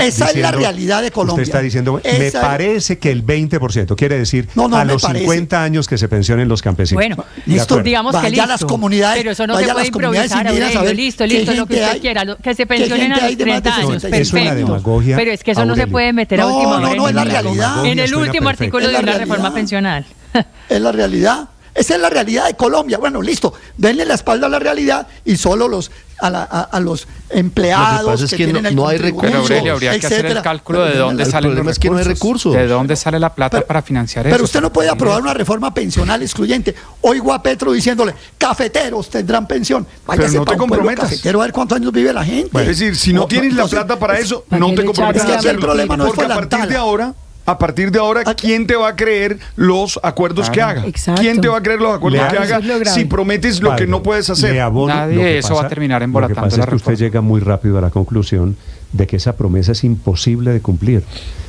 es la realidad de Colombia. Usted está diciendo, me parece que el 20%, quiere decir a los 50 años que se pensionen los campesinos. Bueno, listo, digamos que listo. Las comunidades, pero eso no se puede improvisar, Aurelio, listo, lo que usted quiera, que se pensionen a los 30 años, perfecto. Pero es que eso no se puede meter a última hora es la realidad. En el último artículo de una reforma pensional. Es la realidad. Esa es la realidad de Colombia. Bueno, listo, denle la espalda a la realidad y solo a los empleados. Lo que pasa es que tienen no hay recursos. Pero Aurelio, habría que hacer el cálculo de dónde salen los recursos. El problema es que no hay recursos. ¿De dónde sale la plata para financiar eso? Pero usted no puede aprobar una reforma pensional excluyente. Oigo a Petro diciéndole, cafeteros tendrán pensión. Váyase pero no te comprometas. Cafetero a ver cuántos años vive la gente. Es decir, si no tienes la plata para eso, no te comprometas a hacerlo. El problema no es porque a partir de ahora, ¿quién te va a creer los acuerdos que haga? Exacto. ¿Quién te va a creer los acuerdos que haga si prometes lo que no puedes hacer? Nadie, eso va a terminar embolatando la reforma. Lo que pasa es que usted llega muy rápido a la conclusión de que esa promesa es imposible de cumplir.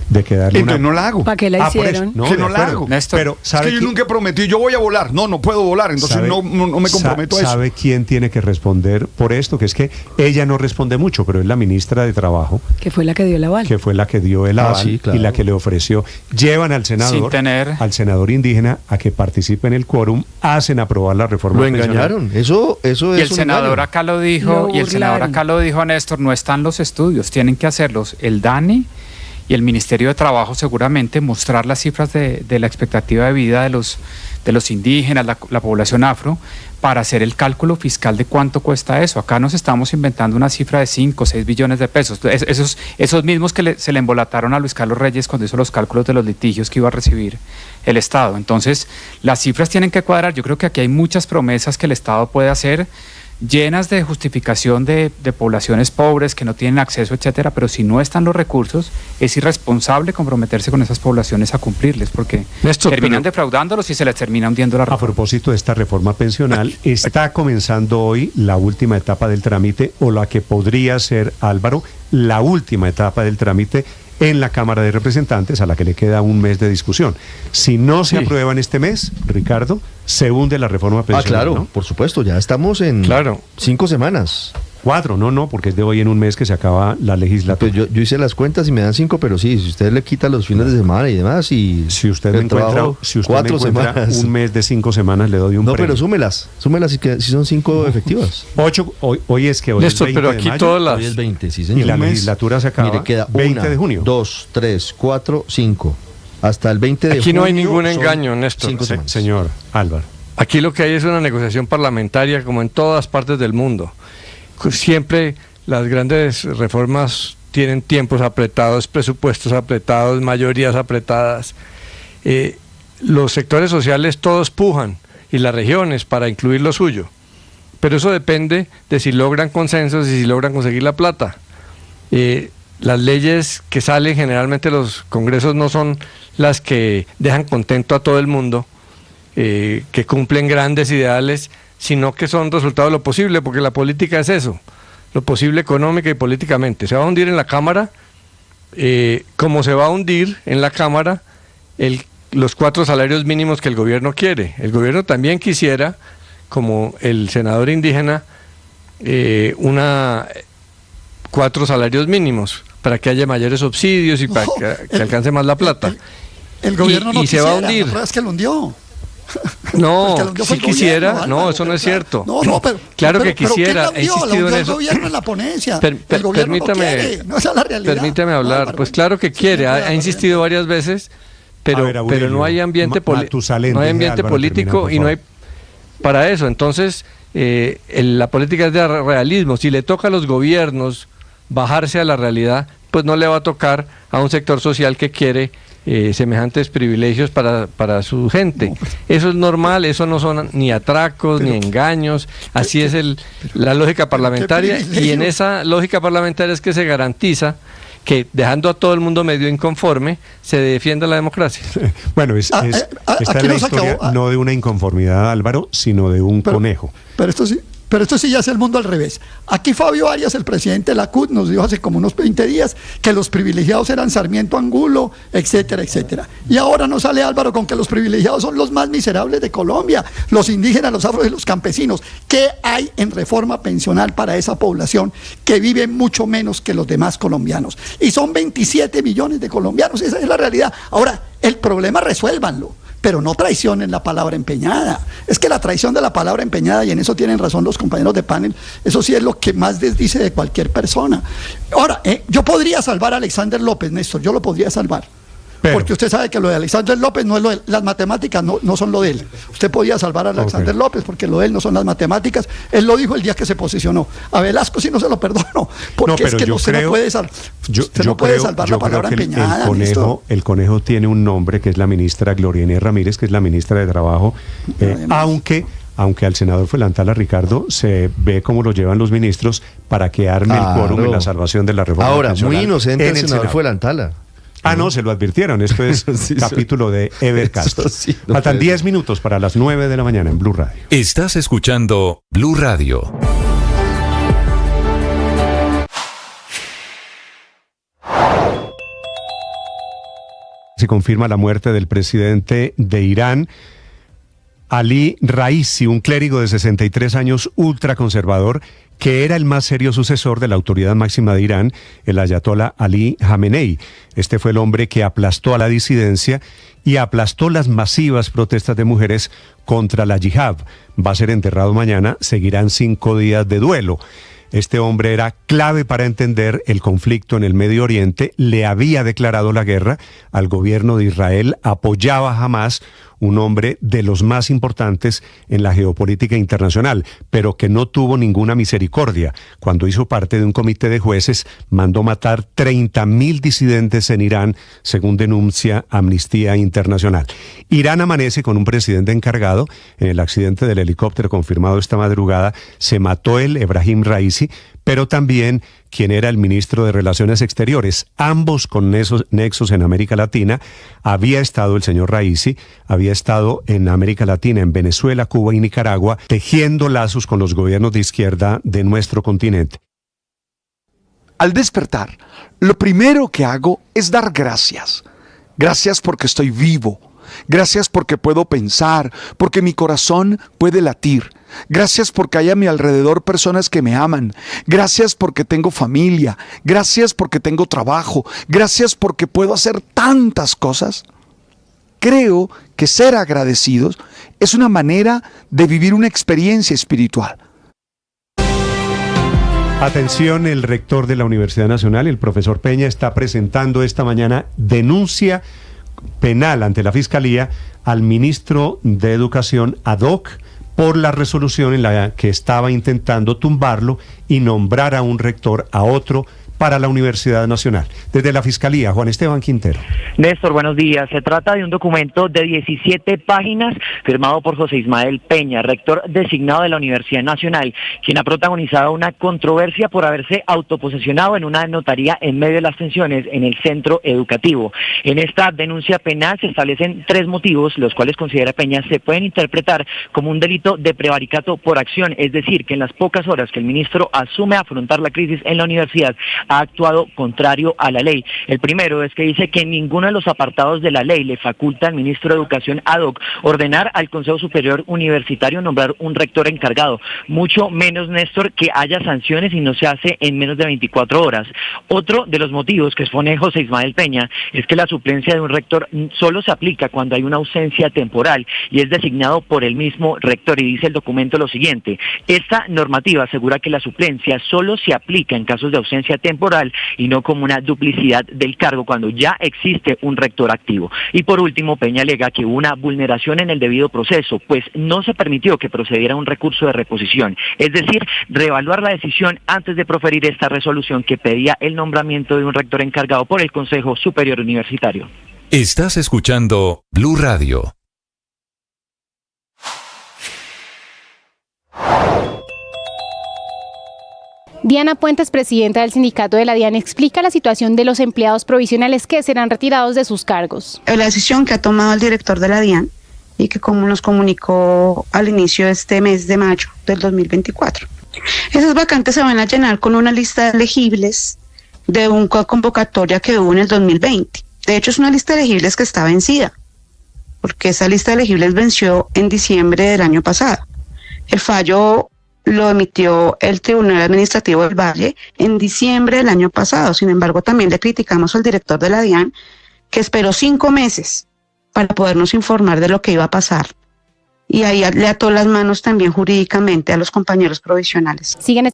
De que darle entonces no la hago. ¿Para qué la hicieron? No, que no la hago. Néstor, pero es que yo nunca prometí, yo voy a volar. No puedo volar, entonces no me comprometo a eso. ¿Sabe quién tiene que responder por esto? Que es que ella no responde mucho, pero es la ministra de Trabajo. Que fue la que dio el aval. Que fue la que dio el aval sí, claro. y la que le ofreció. Llevan al senador, al senador indígena a que participe en el quórum, hacen aprobar la reforma. Lo engañaron. Eso es y el senador engaño. acá lo dijo, y el senador acá lo dijo, Néstor, no están los estudios, tienen que hacerlos el DANE y el Ministerio de Trabajo, seguramente mostrar las cifras de la expectativa de vida de los indígenas, la población afro, para hacer el cálculo fiscal de cuánto cuesta eso. Acá nos estamos inventando una cifra de 5 o 6 billones de pesos. Esos mismos que se le embolataron a Luis Carlos Reyes cuando hizo los cálculos de los litigios que iba a recibir el Estado. Entonces, las cifras tienen que cuadrar. Yo creo que aquí hay muchas promesas que el Estado puede hacer, llenas de justificación de poblaciones pobres que no tienen acceso, etcétera, pero si no están los recursos, es irresponsable comprometerse con esas poblaciones a cumplirles, porque terminan defraudándolos y se les termina hundiendo la reforma. A propósito de esta reforma pensional, está comenzando hoy la última etapa del trámite, o la que podría ser, Álvaro, la última etapa del trámite en la Cámara de Representantes, a la que le queda un mes de discusión. Si no se aprueba en este mes, Ricardo, se hunde la reforma pensional. Claro, ¿no? por supuesto, ya estamos en 5 semanas. 4, no, porque es de hoy en un mes que se acaba la legislatura. Pues yo hice las cuentas y me dan 5, pero sí, si usted le quita los fines de semana y demás, y si usted me encuentra, un mes de 5 semanas, le doy un premio. No, pero súmelas si son 5 efectivas. 8, hoy es que hoy Néstor, es 20 pero de aquí mayo. todas las... Hoy es 20, sí, señor. Y la legislatura se acaba. Mire, queda 20 de junio. 2, 3, 4, 5. Hasta el 20 de junio. Aquí no hay ningún engaño, Néstor. Señor Álvaro. Aquí lo que hay es una negociación parlamentaria, como en todas partes del mundo. Siempre las grandes reformas tienen tiempos apretados, presupuestos apretados, mayorías apretadas. Los sectores sociales todos pujan, y las regiones, para incluir lo suyo. Pero eso depende de si logran consensos y si logran conseguir la plata. Las leyes que salen, generalmente los congresos no son las que dejan contento a todo el mundo, que cumplen grandes ideales, sino que son resultado de lo posible, porque la política es eso, lo posible económica y políticamente. Se va a hundir en la Cámara, como se va a hundir en la Cámara los 4 salarios mínimos que el gobierno quiere. El gobierno también quisiera, como el senador indígena, 4 salarios mínimos, para que haya mayores subsidios y para que alcance más la plata. El gobierno no quisiera, se va a hundir. La prueba es que lo hundió. No, si quisiera, gobierno, no, eso no es cierto. Claro que quisiera, ha insistido en eso. El gobierno en la ponencia. El gobierno no quiere, no, esa es la realidad. Permítame hablar, pues claro que quiere, ha insistido varias veces, pero no hay ambiente político y no hay para eso. Entonces, la política es de realismo. Si le toca a los gobiernos bajarse a la realidad, pues no le va a tocar a un sector social que quiere semejantes privilegios para su gente. Eso es normal, eso no son ni atracos ni engaños, así es la lógica parlamentaria, y en esa lógica parlamentaria es que se garantiza que, dejando a todo el mundo medio inconforme, se defienda la democracia. Bueno, esta es la historia no de una inconformidad, Álvaro, sino de un conejo. Pero esto sí ya es el mundo al revés. Aquí Fabio Arias, el presidente de la CUT, nos dijo hace como unos 20 días que los privilegiados eran Sarmiento Angulo, etcétera, etcétera. Y ahora nos sale Álvaro con que los privilegiados son los más miserables de Colombia, los indígenas, los afros y los campesinos. ¿Qué hay en reforma pensional para esa población que vive mucho menos que los demás colombianos? Y son 27 millones de colombianos, esa es la realidad. Ahora, el problema resuélvanlo, pero no traicionen la palabra empeñada. Es que la traición de la palabra empeñada, y en eso tienen razón los compañeros de panel, eso sí es lo que más desdice de cualquier persona. Ahora, yo podría salvar a Alexander López, Néstor, yo lo podría salvar, porque usted sabe que lo de Alexander López no es lo de las matemáticas, no son lo de él. Usted podía salvar a Alexander López porque lo de él no son las matemáticas. Él lo dijo el día que se posicionó. A Velasco sí no se lo perdono, porque es que usted no puede salvar la palabra empeñada. El conejo tiene un nombre, que es la ministra Gloria Inés Ramírez, que es la ministra de Trabajo, aunque al senador Fuenlantala, Ricardo, se ve cómo lo llevan los ministros para que arme el quórum en la salvación de la reforma. Ahora, muy inocente el senador Fuenlantala. No, se lo advirtieron. Esto es capítulo de Ever Castro. Faltan 10 minutos para las 9 de la mañana en Blue Radio. Estás escuchando Blue Radio. Se confirma la muerte del presidente de Irán, Ali Raisi, un clérigo de 63 años ultraconservador, que era el más serio sucesor de la autoridad máxima de Irán, el ayatolá Ali Jamenei. Este fue el hombre que aplastó a la disidencia y aplastó las masivas protestas de mujeres contra la yihad. Va a ser enterrado mañana, seguirán 5 días de duelo. Este hombre era clave para entender el conflicto en el Medio Oriente, le había declarado la guerra al gobierno de Israel, apoyaba a Hamás, un hombre de los más importantes en la geopolítica internacional, pero que no tuvo ninguna misericordia. Cuando hizo parte de un comité de jueces, mandó matar 30.000 disidentes en Irán, según denuncia Amnistía Internacional. Irán amanece con un presidente encargado. En el accidente del helicóptero confirmado esta madrugada, se mató Ebrahim Raisi, pero también quien era el ministro de Relaciones Exteriores, ambos con nexos en América Latina. Había estado el señor Raisi, había estado en América Latina, en Venezuela, Cuba y Nicaragua, tejiendo lazos con los gobiernos de izquierda de nuestro continente. Al despertar, lo primero que hago es dar gracias. Gracias porque estoy vivo. Gracias porque puedo pensar, porque mi corazón puede latir. Gracias porque hay a mi alrededor personas que me aman. Gracias porque tengo familia. Gracias porque tengo trabajo. Gracias porque puedo hacer tantas cosas. Creo que ser agradecidos es una manera de vivir una experiencia espiritual. Atención, el rector de la Universidad Nacional, el profesor Peña, está presentando esta mañana denuncia penal ante la Fiscalía al ministro de Educación ad hoc por la resolución en la que estaba intentando tumbarlo y nombrar a un rector a otro para la Universidad Nacional. Desde la Fiscalía, Juan Esteban Quintero. Néstor, buenos días. Se trata de un documento de 17 páginas firmado por José Ismael Peña, rector designado de la Universidad Nacional, quien ha protagonizado una controversia por haberse autoposesionado en una notaría en medio de las tensiones en el centro educativo. En esta denuncia penal se establecen 3 motivos, los cuales considera Peña se pueden interpretar como un delito de prevaricato por acción, es decir, que en las pocas horas que el ministro asume afrontar la crisis en la universidad, ha actuado contrario a la ley. El primero es que dice que ninguno de los apartados de la ley le faculta al ministro de Educación ad hoc ordenar al Consejo Superior Universitario nombrar un rector encargado, mucho menos, Néstor, que haya sanciones y no se hace en menos de 24 horas. Otro de los motivos que expone José Ismael Peña es que la suplencia de un rector solo se aplica cuando hay una ausencia temporal y es designado por el mismo rector, y dice el documento lo siguiente: esta normativa asegura que la suplencia solo se aplica en casos de ausencia temporal y no como una duplicidad del cargo cuando ya existe un rector activo. Y por último, Peña alega que hubo una vulneración en el debido proceso, pues no se permitió que procediera un recurso de reposición, es decir, reevaluar la decisión antes de proferir esta resolución que pedía el nombramiento de un rector encargado por el Consejo Superior Universitario. Estás escuchando Blue Radio. Diana Puentes, presidenta del sindicato de la DIAN, explica la situación de los empleados provisionales que serán retirados de sus cargos. La decisión que ha tomado el director de la DIAN y que como nos comunicó al inicio de este mes de mayo del 2024. Esas vacantes se van a llenar con una lista de elegibles de una convocatoria que hubo en el 2020. De hecho, es una lista de elegibles que está vencida, porque esa lista de elegibles venció en diciembre del año pasado. El fallo lo emitió el Tribunal Administrativo del Valle en diciembre del año pasado. Sin embargo, también le criticamos al director de la DIAN que esperó 5 meses para podernos informar de lo que iba a pasar. Y ahí le ató las manos también jurídicamente a los compañeros provisionales. Siguen.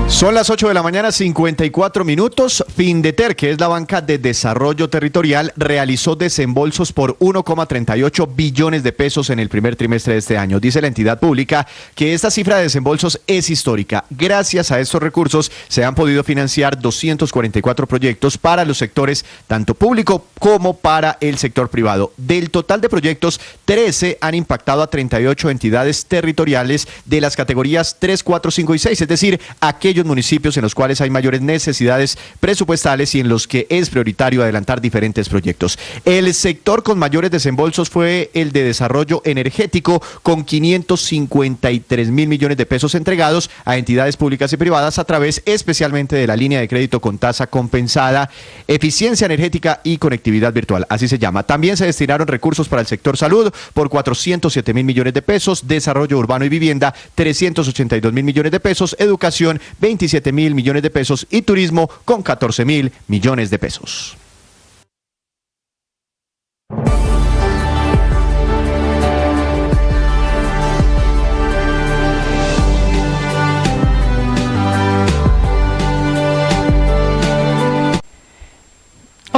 Son las 8 de la mañana, 54 minutos. Findeter, que es la banca de desarrollo territorial, realizó desembolsos por 1,38 billones de pesos en el primer trimestre de este año. Dice la entidad pública que esta cifra de desembolsos es histórica. Gracias a estos recursos se han podido financiar 244 proyectos para los sectores tanto público como para el sector privado. Del total de proyectos, 13 han impactado a 38 entidades territoriales de las categorías 3, 4, 5 y 6, es decir, aquellos municipios en los cuales hay mayores necesidades presupuestales y en los que es prioritario adelantar diferentes proyectos. El sector con mayores desembolsos fue el de desarrollo energético, con 553 mil millones de pesos entregados a entidades públicas y privadas a través especialmente de la línea de crédito con tasa compensada, eficiencia energética y conectividad virtual, así se llama. También se destinaron recursos para el sector salud por 407 mil millones de pesos, desarrollo urbano y vivienda 382 mil millones de pesos, educación 27 mil millones de pesos y turismo con 14 mil millones de pesos.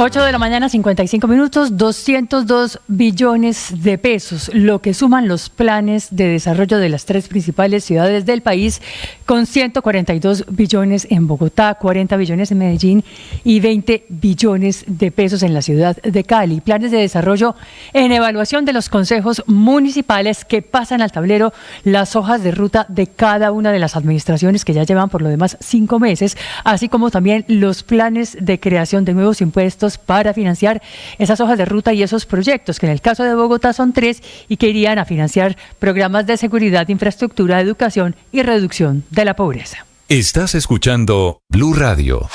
Ocho de la mañana, 55 minutos, 202 billones de pesos, lo que suman los planes de desarrollo de las tres principales ciudades del país, con 142 billones en Bogotá, 40 billones en Medellín y 20 billones de pesos en la ciudad de Cali. Planes de desarrollo en evaluación de los consejos municipales que pasan al tablero las hojas de ruta de cada una de las administraciones que ya llevan por lo demás 5 meses, así como también los planes de creación de nuevos impuestos para financiar esas hojas de ruta y esos proyectos, que en el caso de Bogotá son 3 y que irían a financiar programas de seguridad, infraestructura, educación y reducción de la pobreza. Estás escuchando Blue Radio.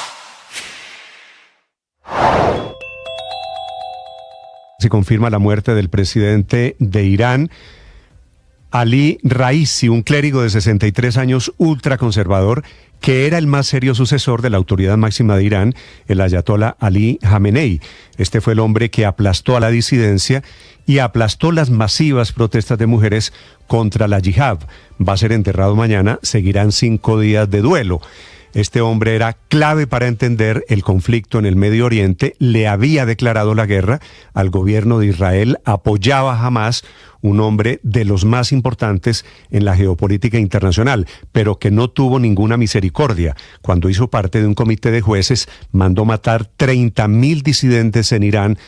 Se confirma la muerte del presidente de Irán, Ali Raisi, un clérigo de 63 años ultraconservador, que era el más serio sucesor de la autoridad máxima de Irán, el ayatolá Ali Jamenei. Este fue el hombre que aplastó a la disidencia y aplastó las masivas protestas de mujeres contra la yihad. Va a ser enterrado mañana, seguirán 5 días de duelo. Este hombre era clave para entender el conflicto en el Medio Oriente, le había declarado la guerra al gobierno de Israel, apoyaba a Hamás, un hombre de los más importantes en la geopolítica internacional, pero que no tuvo ninguna misericordia. Cuando hizo parte de un comité de jueces, mandó matar 30.000 disidentes en Irán.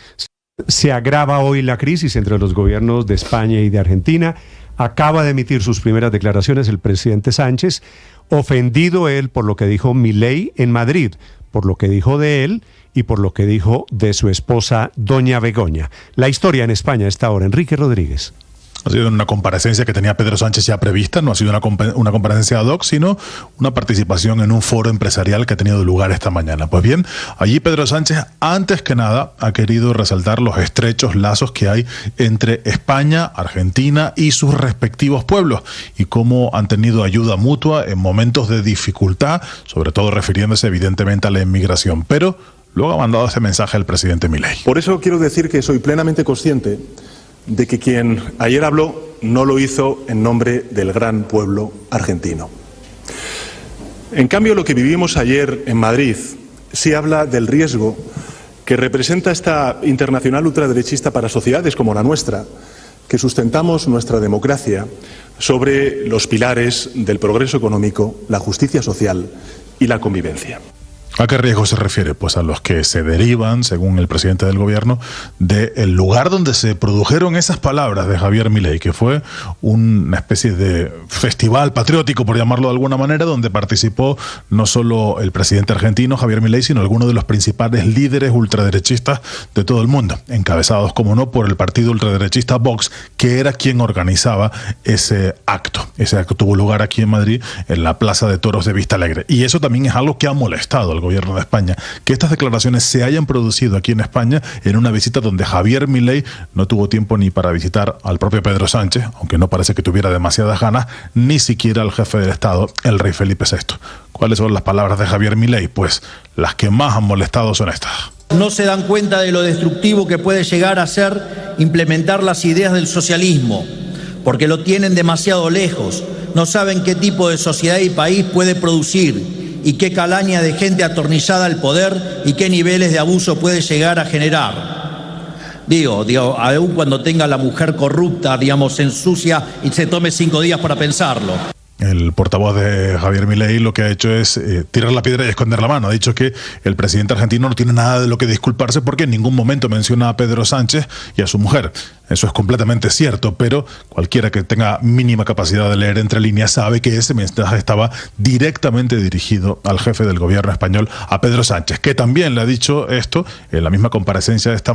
Se agrava hoy la crisis entre los gobiernos de España y de Argentina. Acaba de emitir sus primeras declaraciones el presidente Sánchez, ofendido él por lo que dijo Milei en Madrid, por lo que dijo de él y por lo que dijo de su esposa doña Begoña. La historia en España a esta hora, Enrique Rodríguez. Ha sido una comparecencia que tenía Pedro Sánchez ya prevista, no ha sido una comparecencia ad hoc, sino una participación en un foro empresarial que ha tenido lugar esta mañana. Pues bien, allí Pedro Sánchez, antes que nada, ha querido resaltar los estrechos lazos que hay entre España, Argentina y sus respectivos pueblos, y cómo han tenido ayuda mutua en momentos de dificultad, sobre todo refiriéndose evidentemente a la inmigración. Pero luego ha mandado este mensaje al presidente Milei. Por eso quiero decir que soy plenamente consciente de que quien ayer habló no lo hizo en nombre del gran pueblo argentino. En cambio, lo que vivimos ayer en Madrid sí habla del riesgo que representa esta internacional ultraderechista para sociedades como la nuestra, que sustentamos nuestra democracia sobre los pilares del progreso económico, la justicia social y la convivencia. ¿A qué riesgo se refiere? Pues a los que se derivan, según el presidente del gobierno, del lugar donde se produjeron esas palabras de Javier Milei, que fue una especie de festival patriótico, por llamarlo de alguna manera, donde participó no solo el presidente argentino, Javier Milei, sino algunos de los principales líderes ultraderechistas de todo el mundo, encabezados, como no, por el partido ultraderechista Vox, que era quien organizaba ese acto. Ese acto tuvo lugar aquí en Madrid, en la Plaza de Toros de Vistalegre. Y eso también es algo que ha molestado al gobierno de España, que estas declaraciones se hayan producido aquí en España en una visita donde Javier Milei no tuvo tiempo ni para visitar al propio Pedro Sánchez, aunque no parece que tuviera demasiadas ganas, ni siquiera al jefe del Estado, el rey Felipe VI. ¿Cuáles son las palabras de Javier Milei? Pues las que más han molestado son estas. No se dan cuenta de lo destructivo que puede llegar a ser implementar las ideas del socialismo, porque lo tienen demasiado lejos, no saben qué tipo de sociedad y país puede producir y qué calaña de gente atornillada al poder y qué niveles de abuso puede llegar a generar. Digo, aún cuando tenga la mujer corrupta, digamos, se ensucia y se tome 5 días para pensarlo. El portavoz de Javier Milei lo que ha hecho es tirar la piedra y esconder la mano. Ha dicho que el presidente argentino no tiene nada de lo que disculparse porque en ningún momento menciona a Pedro Sánchez y a su mujer. Eso es completamente cierto, pero cualquiera que tenga mínima capacidad de leer entre líneas sabe que ese mensaje estaba directamente dirigido al jefe del gobierno español, a Pedro Sánchez, que también le ha dicho esto en la misma comparecencia de esta